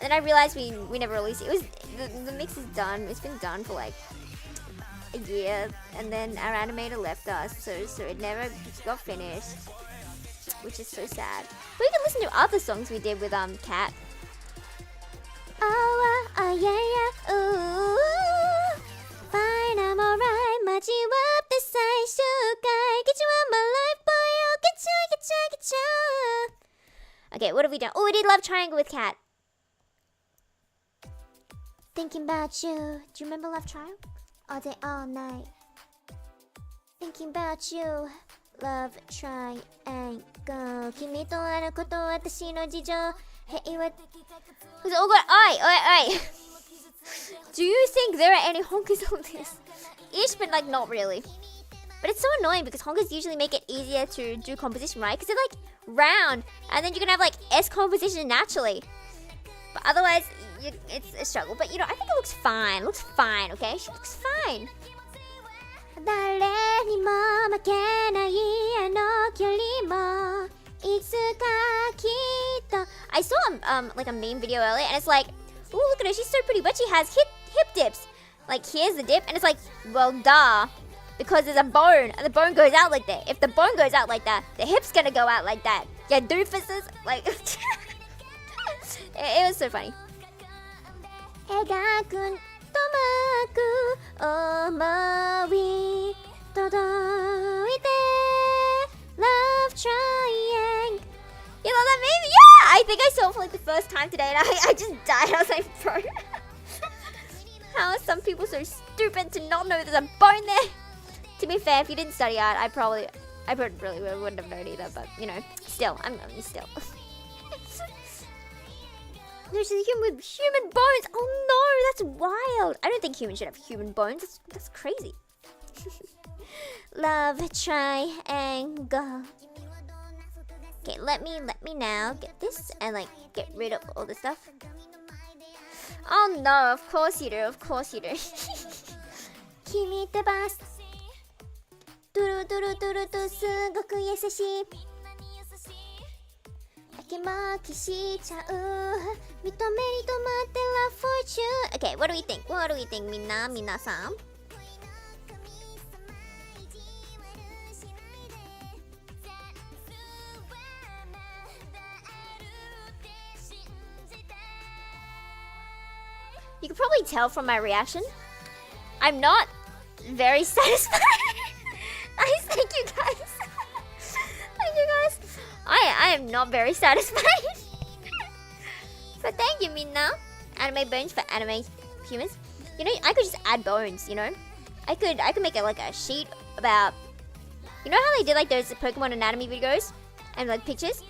And then I realized we never released it. It was, the mix is done, it's been done for like a year, and then our animator left us, so it never got finished. Which is so sad. But we can listen to other songs we did with Kat. Oh, yeah, ooh. Fine, I'm alright. Maji up the side, shukai. Get you out my life, boy. Oh, get ya. Okay, what have we done? Oh, we did Love Triangle with Kat. Thinking about you. Do you remember Love Triangle? All day, all night. Thinking about you. Love triangle. Kimi to aru koto watashi no jijo. Hei wa... Oh god, oi. Do you think there are any honkers on this? Ish, but like not really. But it's so annoying because honkers usually make it easier to do composition, right? Because they're like round, and then you can have like S composition naturally. But otherwise, it's a struggle. But you know, I think it looks fine. It looks fine, okay? She looks fine. I saw like a meme video earlier, and it's like, ooh, look at her, she's so pretty, but she has hip dips. Like, here's the dip, and it's like, well, duh, because there's a bone, and the bone goes out like that. If the bone goes out like that, the hip's gonna go out like that. Yeah, doofuses, like, it was so funny. Love triangle. You love that meme? Yeah! I think I saw it for like the first time today, and I just died. I was like, bro. How are some people so stupid to not know there's a bone there? To be fair, if you didn't study art, I probably really wouldn't have known either, but you know, still, still. There's a human with human bones. Oh no, that's wild. I don't think humans should have human bones. That's crazy. Love triangle. Okay, let me now get this and like get rid of all the stuff. Oh no, of course you do, of course you do. Kimiってバストゥルトゥルトゥルとすごく優しい秋巻きしちゃう認めに止まって Love Fortune. Okay, what do we think? What do we think? みんな、皆さんYou can probably tell from my reaction, I'm not very satisfied. Nice, thank you guys. Thank you guys. I am not very satisfied. But thank you, Minna. Anime bones for anime humans. You know, I could just add bones, you know? I could make it like a sheet about... You know how they did like those Pokemon anatomy videos? And like pictures?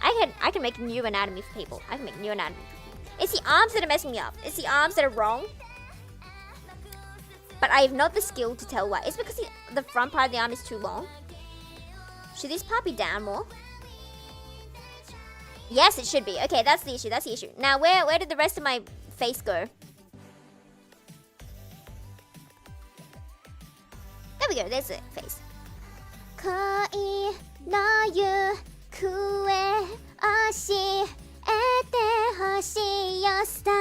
I can make new anatomy for people. I can make new anatomy. It's the arms that are messing me up. It's the arms that are wrong. But I have not the skill to tell why. It's because the front part of the arm is too long. Should this part be down more? Yes, it should be. Okay, that's the issue. That's the issue. Now, where did the rest of my face go? There we go. There's the face. 恋の行方教えてほしいよ stars.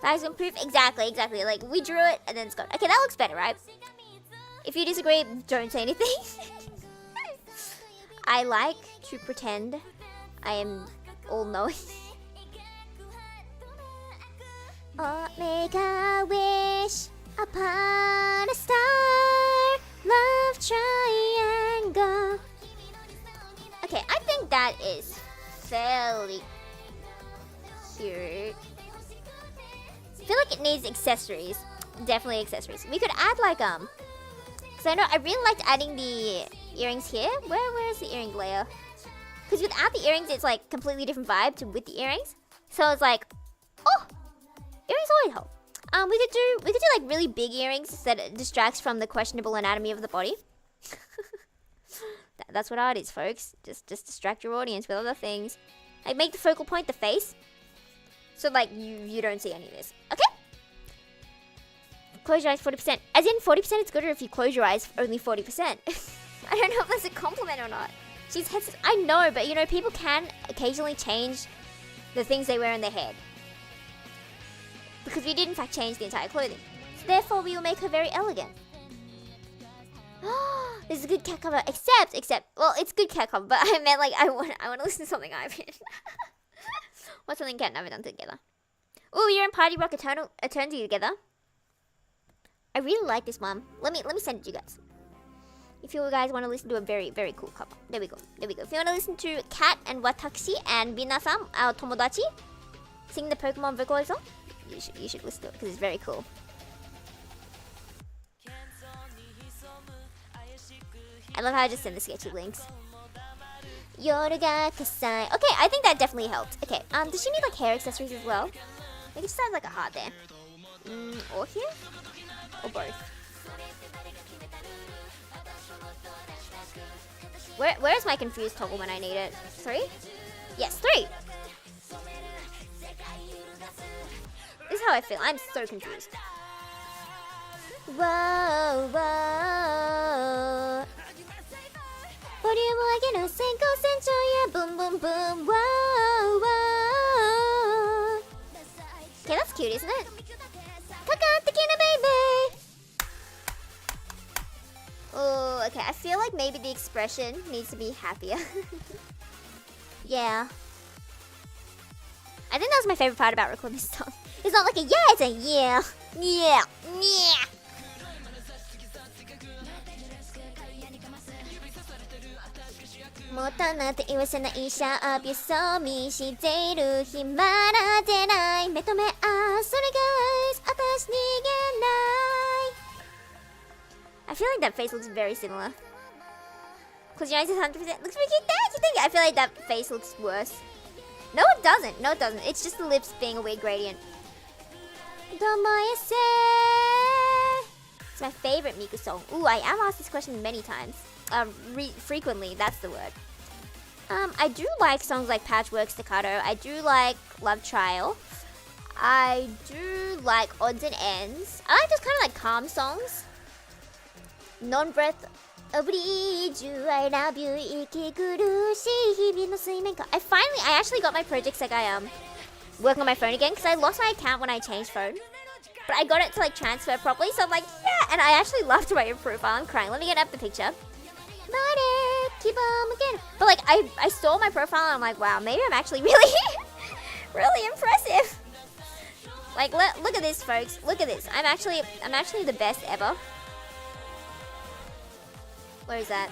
Guys, improve. Exactly. Like, we drew it and then it's gone. Okay, that looks better, right? If you disagree, don't say anything. I like to pretend I am all-knowing. Omega wish upon a star, love triangle. Okay, I think that is fairly cute. I feel like it needs accessories. Definitely accessories. We could add like because I really liked adding the earrings here. Where is the earring layer? Because without the earrings, it's like completely different vibe to with the earrings. So it's like, oh, earrings always help. We could do like really big earrings that it distracts from the questionable anatomy of the body. That's what art is, folks. Just distract your audience with other things. Like make the focal point the face. So like you don't see any of this. Okay? Close your eyes 40%. As in 40% it's gooder if you close your eyes only 40%. I don't know if that's a compliment or not. She's hesitant. I know, but you know, people can occasionally change the things they wear in their head. Because we did in fact change the entire clothing. So therefore we will make her very elegant. This is a good cat cover, except, well, it's good cat cover, but I meant like, I want to listen to something I've been. What's something cat and I've done together? Oh, you're in Party Rock Eternity together. I really like this one. Let me send it to you guys. If you guys want to listen to a very, very cool cover. There we go. If you want to listen to Kat and Watashi and Minasan, our tomodachi, sing the Pokemon vocal song, you should listen to it because it's very cool. I love how I just send the sketchy links. Yoruga Kasai. Okay, I think that definitely helped. Okay, does she need like hair accessories as well? Like it just sounds like a heart there. Or here? Or both? Where's my confused toggle when I need it? 3? Yes, 3! This is how I feel. I'm so confused. Whoa, whoa. Volume again, a single central, yeah, boom, boom, boom, whoa, whoa. Okay, that's cute, isn't it? Kakatekina, baby! Oh, okay, I feel like maybe the expression needs to be happier. Yeah. I think that was my favorite part about recording this song. It's not like a yeah, it's a yeah. Yeah, yeah. I feel like that face looks very similar. Close your eyes 100%. Looks pretty cute. Thank you. I feel like that face looks worse. No, it doesn't. It's just the lips being a weird gradient. It's my favorite Miku song. Ooh, I am asked this question many times. Frequently, that's the word. I do like songs like Patchwork Staccato. I do like Love Trial. I do like Odds and Ends. I like those kind of like calm songs. Non-breath. I love you. I actually got my projects like I working on my phone again because I lost my account when I changed phone. But I got it to like transfer properly, so I'm like, yeah. And I actually loved my profile. I'm crying. Let me get up the picture. Keep on looking. But like I saw my profile and I'm like, wow, maybe I'm actually really really impressive. Like look at this, folks. Look at this. I'm actually the best ever. Where is that?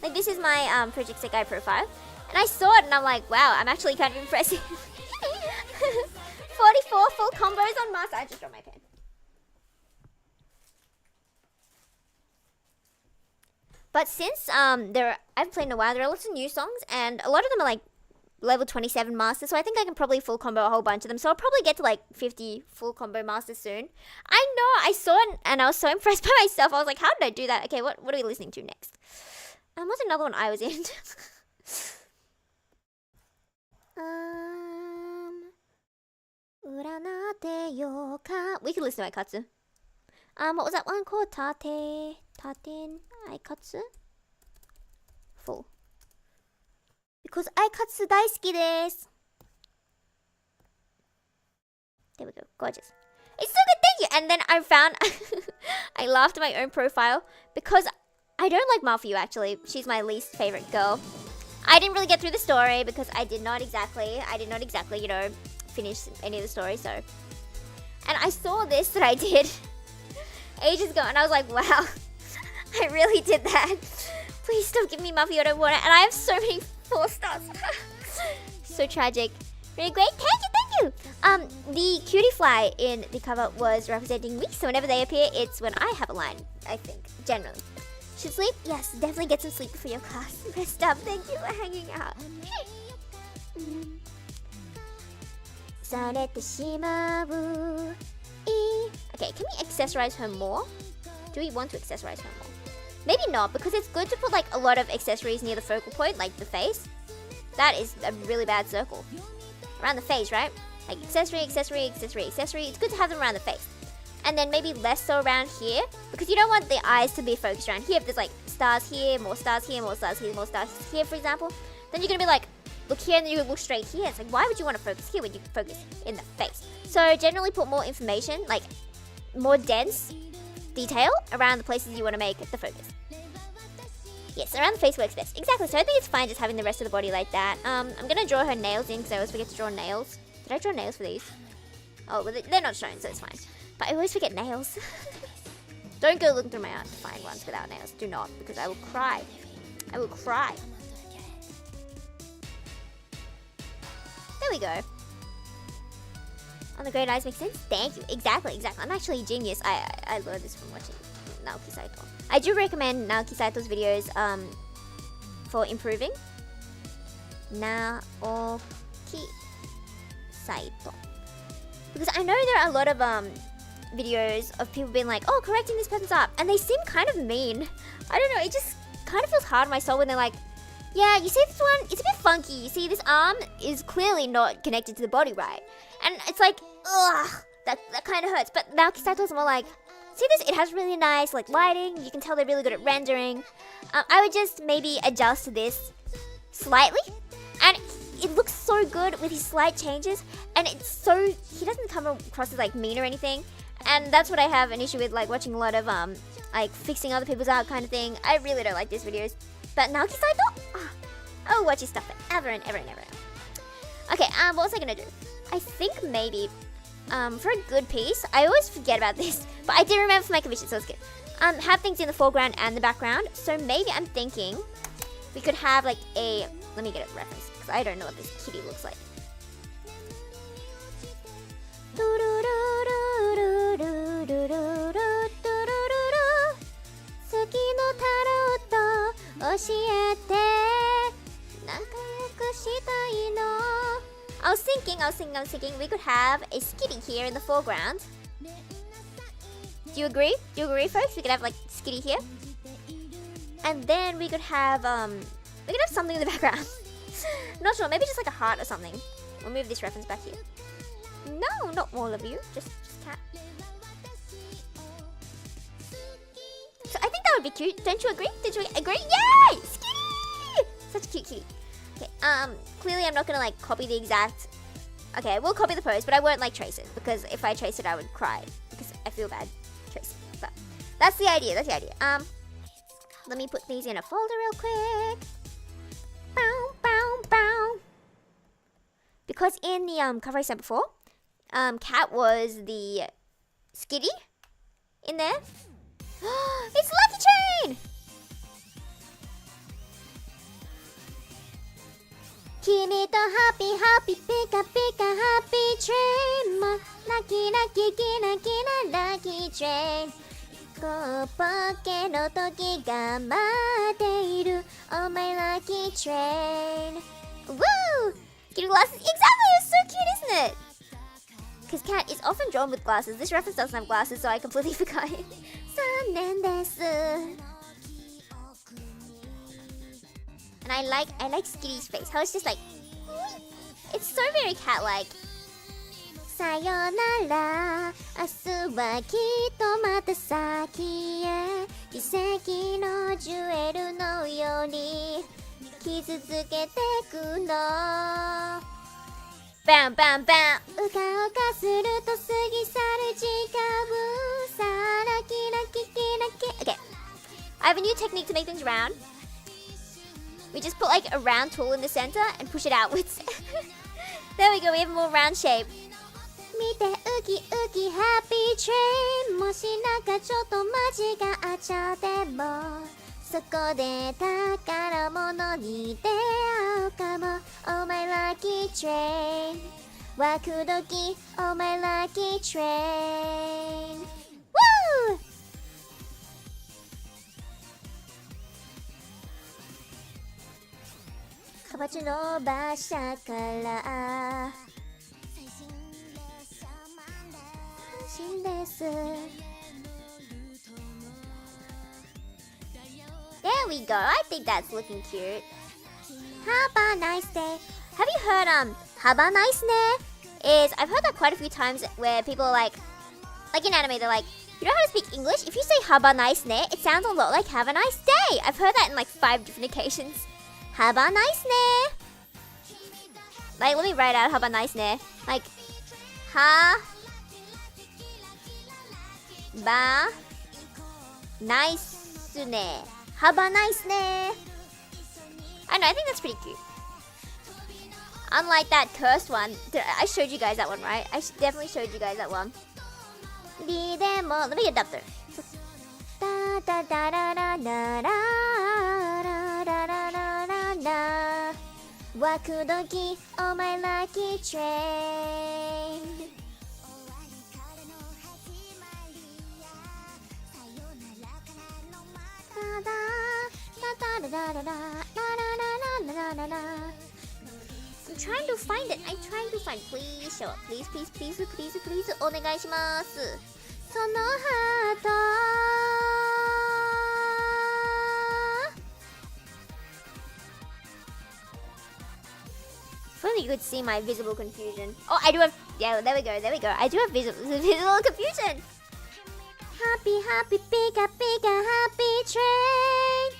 Like this is my Project Sekai profile. And I saw it and I'm like, wow, I'm actually kind of impressive. 44 full combos on master. I just dropped my pen. But since I've played in a while, there are lots of new songs, and a lot of them are like level 27 masters, so I think I can probably full combo a whole bunch of them. So I'll probably get to like 50 full combo masters soon. I know, I saw it and I was so impressed by myself. I was like, how did I do that? Okay, what are we listening to next? What's another one I was in? We could listen to Aikatsu. What was that one called? Taten Aikatsu? Full. Because Aikatsu daisuki desu. There we go. Gorgeous. It's so good, thank you. And then I found I laughed at my own profile because I don't like Mafuyu actually. She's my least favorite girl. I didn't really get through the story because I did not exactly, you know, finish any of the story, so. And I saw this that I did ages ago and I was like, wow, I really did that. Please stop giving me Mafuyu, I don't want it. And I have so many 4 stars. So tragic. Really great. Thank you. The cutie fly in the cover was representing me, so whenever they appear, it's when I have a line, I think, generally. Should sleep? Yes, definitely get some sleep before your class. Rest up. Thank you for hanging out. Okay, can we accessorize her more? Do we want to accessorize her more? Maybe not, because it's good to put like a lot of accessories near the focal point, like the face. That is a really bad circle. Around the face, right? Like accessory. It's good to have them around the face. And then maybe less so around here, because you don't want the eyes to be focused around here. If there's like stars here, more stars here, more stars here, more stars here, for example, then you're gonna be like, look here, and then you look straight here. It's like, why would you want to focus here when you can focus in the face? So generally put more information, like more dense detail around the places you want to make the focus. Yes, around the face works best. Exactly, so I think it's fine just having the rest of the body like that. I'm gonna draw her nails in, because I always forget to draw nails. Did I draw nails for these? Oh, well, they're not shown, so it's fine. But I always forget nails. Don't go looking through my art to find ones without nails. Do not, because I will cry. I will cry. There we go. On the great eyes makes sense? Thank you. Exactly. I'm actually a genius. I learned this from watching Naoki Saito. I do recommend Naoki Saito's videos for improving. Naoki Saito. Because I know there are a lot of videos of people being like, oh, correcting this person's art, and they seem kind of mean. I don't know, it just kind of feels hard on my soul when they're like, yeah, you see this one, it's a bit funky. You see this arm is clearly not connected to the body right. And it's like, ugh, that kind of hurts. But Naoki Saito's more like, see this, it has really nice like lighting, you can tell they're really good at rendering. I would just maybe adjust this slightly, and it looks so good with his slight changes, and it's so, he doesn't come across as like mean or anything. And that's what I have an issue with, like watching a lot of like fixing other people's art kind of thing. I really don't like these videos. But Naoki Saito, I'll watch his stuff forever and ever and ever. Okay, what was I gonna do? I think maybe for a good piece, I always forget about this, but I did remember for my commission, so it's good. Have things in the foreground and the background. So maybe I'm thinking we could have like a, let me get a reference, because I don't know what this kitty looks like. I was thinking we could have a skitty here in the foreground. Do you agree? Do you agree, folks? We could have like skitty here. And then we could have something in the background. Not sure, maybe just like a heart or something. We'll move this reference back here. No, not all of you, just cat. So I think that would be cute. Don't you agree? Did you agree? Yay! Skitty! Such a cute kitty. Okay, clearly I'm not gonna like copy the exact. Okay, we'll copy the pose, but I won't like trace it because if I trace it, I would cry because I feel bad tracing. But that's the idea. That's the idea. Let me put these in a folder real quick. Bow, bow, bow. Because in the cover I sent before, Cat was the Skitty in there. It's Lucky Train! Kimi to happy, happy, pika, pika, happy train. Lucky, lucky, kina, kina, lucky train. こポケの時が待っている Oh my lucky train. Woo! Getting glasses. Exactly! It's so cute, isn't it? Because Cat is often drawn with glasses. This reference doesn't have glasses, so I completely forgot it. 残念です And I like Skitty's face. How it's just like, it's so very cat-like. さよなら、明日はきっとまた先へ奇跡のジュエルのように傷つけてくの。バンバンバン。うかうかすると過ぎ去る時間。さあラキラキキラキ。Okay, I have a new technique to make things round. We just put like a round tool in the center and push it outwards. There we go. We have a more round shape. 見てウキウキハッピートレインもしなんかちょっと間違っちゃってもそこで宝物に出会うかも Oh my lucky train ワクドキ Oh my lucky train Woo! かばちの馬車からThere we go. I think that's looking cute. Have a nice day. Have you heard have a nice day? I've heard that quite a few times where people are like in anime they're like, you know how to speak English? If you say have a nice day, it sounds a lot like have a nice day. I've heard that in like 5 different occasions. Have a nice day. Like let me write out have a nice day. Like ba nice ne. Have a nice ne. I know, I think that's pretty cute. Unlike that cursed one. I showed you guys that one, right? I definitely showed you guys that one. Let me get up there. Da da da da da da da da. Wakudoki, oh my lucky train. I'm trying to find it. Please show up. Please, please, please, please, please. お願いします。そのハート。If only you could see my visible confusion. Oh, I do have. Yeah, there we go. There we go. I do have visible confusion. Happy, happy, pika, pika, happy train.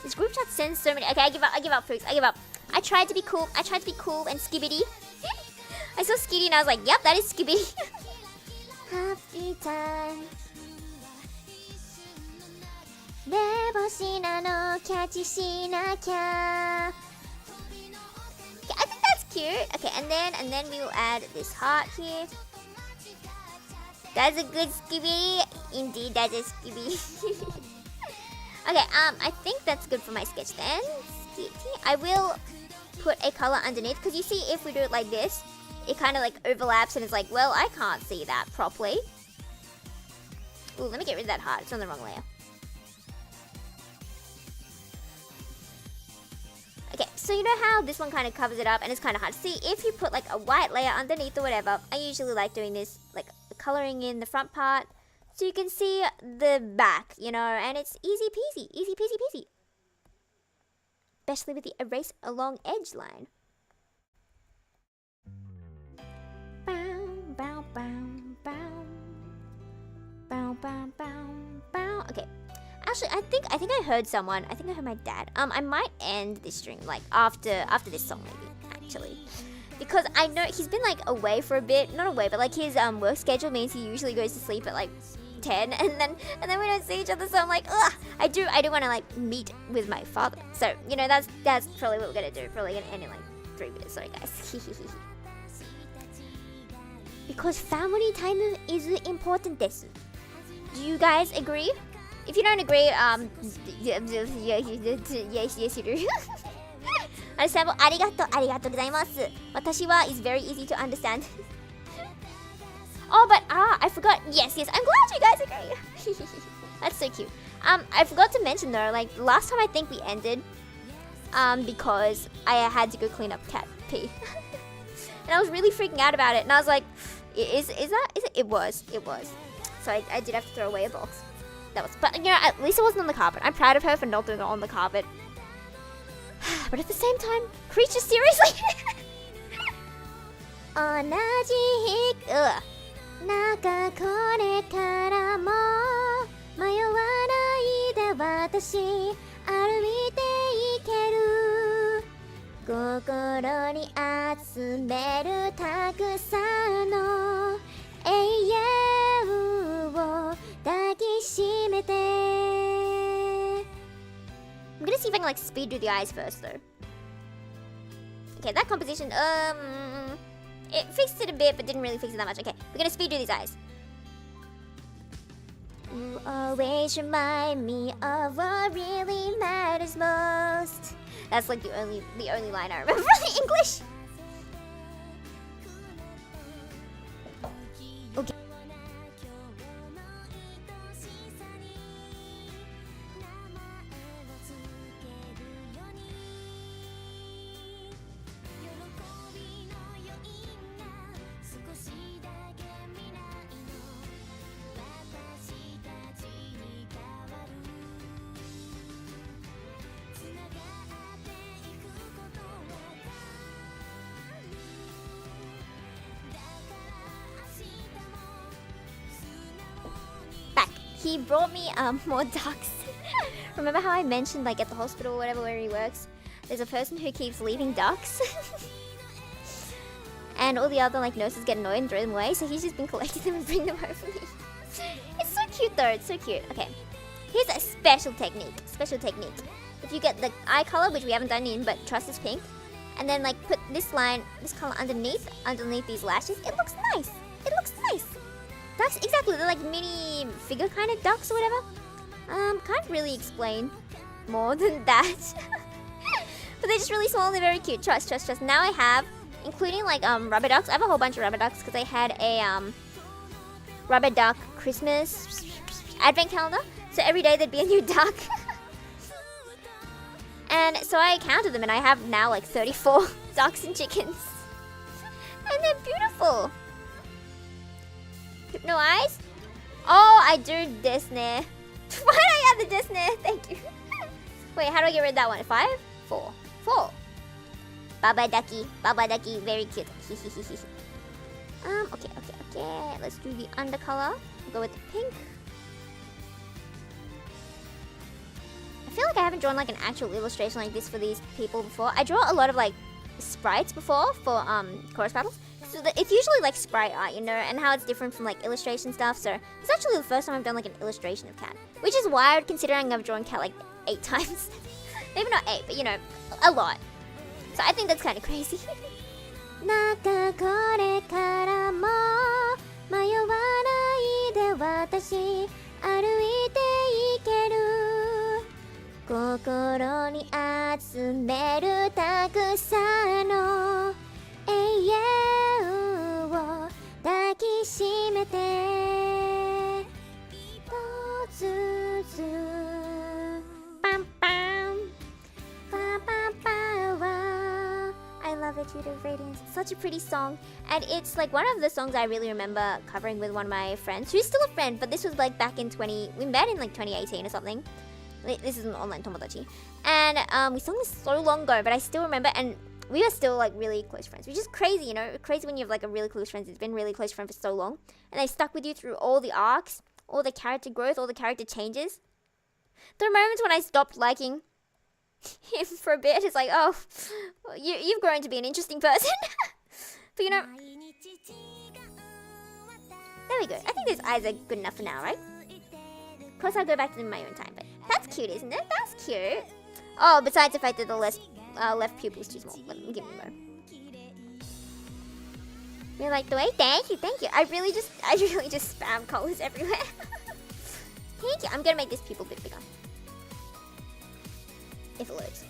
This group chat sends so many. Okay, I give up, folks. I give up. I tried to be cool and skibbity. I saw Skitty and I was like, yep, that is Skibbity. Happy time. 目星なのキャッチしなきゃ Okay, I think that's cute. Okay, and then we will add this heart here. That's a good Skibby. Indeed, that's a Skibby. Okay, I think that's good for my sketch then. I will put a color underneath because you see if we do it like this, it kind of like overlaps and it's like, well, I can't see that properly. Ooh, let me get rid of that heart. It's on the wrong layer. Okay, So you know how this one kind of covers it up and it's kind of hard to see? If you put like a white layer underneath or whatever, I usually like doing this, like coloring in the front part so you can see the back, you know, and it's easy peasy, easy peasy peasy. Especially with the erase along edge line. Bow, bow, bow, bow. Bow, bow, bow, bow. Okay. Actually, I think I heard someone. I think I heard my dad. I might end this stream like after this song maybe, actually. Because I know he's been like away for a bit. Not away, but like his work schedule means he usually goes to sleep at like 10 and then we don't see each other, so I'm like, ugh, I do want to like meet with my father. So, you know, that's probably what we're gonna do. Probably gonna end in like 3 minutes, sorry guys. Because family time is important desu. Do you guys agree? If you don't agree, yes, you do. Understandable. ありがとうございます。私は is very easy to understand. Oh, but I forgot. Yes, I'm glad you guys agree. That's so cute. I forgot to mention though, like last time I think we ended, because I had to go clean up cat pee, and I was really freaking out about it, and I was like, is it? It was. So I did have to throw away a box. But you know, at least it wasn't on the carpet. I'm proud of her for not doing it on the carpet. But at the same time, creature, seriously. 同じ日、なんかこれからも迷わないで私歩いていける心に集めるたくさんの永遠を抱きしめて I'm gonna see if I can like speed through the eyes first though. Okay, that composition, it fixed it a bit, but didn't really fix it that much. Okay, we're gonna speed through these eyes. You always remind me of what really matters most. That's like the only line I remember from the English. Okay. He brought me more ducks. Remember how I mentioned like at the hospital or whatever where he works, there's a person who keeps leaving ducks? And all the other like nurses get annoyed and throw them away, so he's just been collecting them and bringing them home for me. It's so cute though, it's so cute. Okay, here's a special technique. If you get the eye color, which we haven't done in, but trust is pink, and then like put this color underneath these lashes, it looks nice. Ducks, exactly, they're like mini figure kind of ducks or whatever. Can't really explain more than that. But they're just really small and they're very cute. Trust. Now I have, including like rubber ducks. I have a whole bunch of rubber ducks because I had a rubber duck Christmas advent calendar. So every day there'd be a new duck. And so I counted them and I have now like 34 ducks and chickens. And they're beautiful. Hypno eyes? Oh, I do desu ne. Why do I have the desu ne? Thank you. Wait, how do I get rid of that one? 5? 4. Baba ducky, very cute. Okay. Let's do the undercolor. We'll go with the pink. I feel like I haven't drawn like an actual illustration like this for these people before. I draw a lot of like sprites before for chorus battles. So it's usually like sprite art, you know, and how it's different from like illustration stuff. So it's actually the first time I've done like an illustration of cat, which is wild considering I've drawn cat like 8 times. Maybe not 8, but you know, a lot. So I think that's kind of crazy. なんかこれからも迷わないで私歩いていける心に集めるたくさんの永遠を抱きしめて一つずつパンパンパンパンパンは Pursuit of Radiance. Such a pretty song. And it's like one of the songs I really remember covering with one of my friends, who's still a friend, but this was like back in we met in like 2018 or something. This is an online tomodachi. And we sung this so long ago, but I still remember, and we were still like really close friends, which is crazy, you know? Crazy when you have like a really close friend that's been really close friend for so long. And they stuck with you through all the arcs, all the character growth, all the character changes. There are moments when I stopped liking him for a bit. It's like, oh, you've grown to be an interesting person. But you know, there we go. I think those eyes are good enough for now, right? Of course, I'll go back to them in my own time, but that's cute, isn't it? That's cute. Oh, besides the fact that the left pupil's too small. Let me give me more. You like the way? Thank you, thank you. I really just spam colors everywhere. Thank you. I'm gonna make this pupil a bit bigger. If it loads.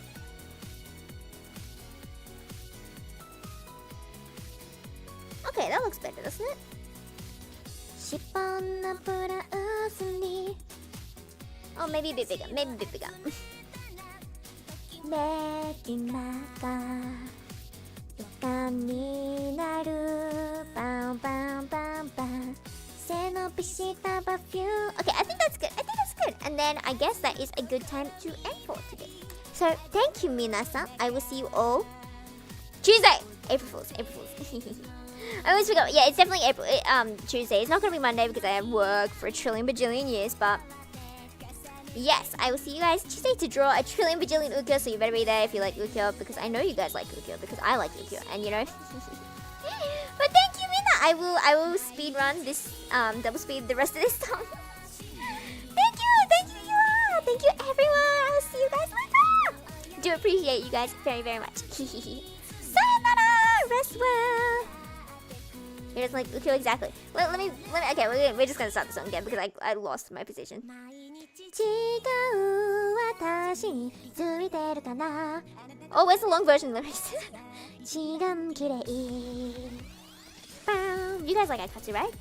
Okay, that looks better, doesn't it? Oh, maybe a bit bigger. Maybe a bit bigger. Okay, I think that's good. And then I guess that is a good time to end for today. So thank you, minasan. I will see you all Tuesday. April Fools. I always forgot. Yeah, it's definitely Tuesday. It's not gonna be Monday because I have work for a trillion bajillion years. But yes, I will see you guys Tuesday to draw a trillion bajillion ukiyo. So you better be there if you like ukiyo, because I know you guys like ukiyo, because I like ukiyo, and you know. But thank you, Mina. I will speed run this double speed the rest of this song. Thank you, Yura. Thank you, everyone. I will see you guys later. Do appreciate you guys very, very much. Sayonara. Rest well. He doesn't like ukiyo exactly. Let me. Okay, we're just gonna start the song again because I lost my position. Oh, where's the long version lyrics? You guys like Aikatsu, right?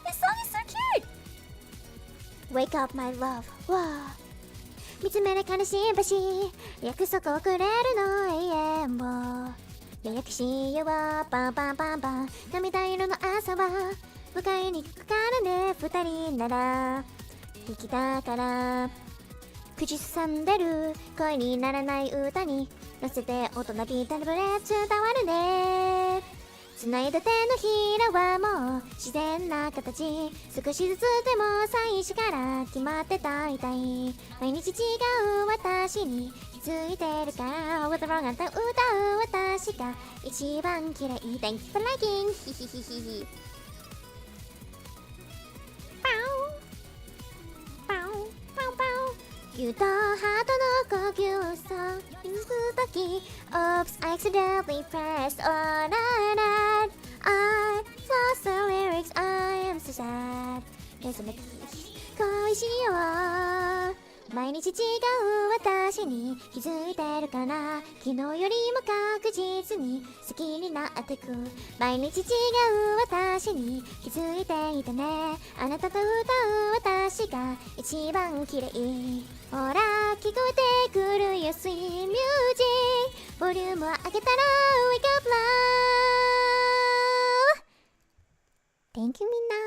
This song is so cute. Wake up, my love. Wow. 見つめる悲しい橋約束をくれるの永遠を予約しようパンパンパンパン涙色の朝は迎えに行くからね二人ならできたから口ずさんでる声にならない歌に乗せて大人びたブレッツ伝わるね繋いだ手のひらはもう自然な形少しずつでも最初から決まってたいたい毎日違う私に気づいてるから歌う私が一番綺麗 Thank you for liking ヒヒヒヒヒパウパウパウパウギュとハートの呼吸をそう水時 Oops, I accidentally pressed on that I lost the lyrics, I am so sad 恋しよう毎日違う私に気づいてるかな昨日よりも確実に好きになってく毎日違う私に気づいていてねあなたと歌う私が一番綺麗ほら聞こえてくるよ Sweet music ボリュームを上げたら Wake up love Thank you みんな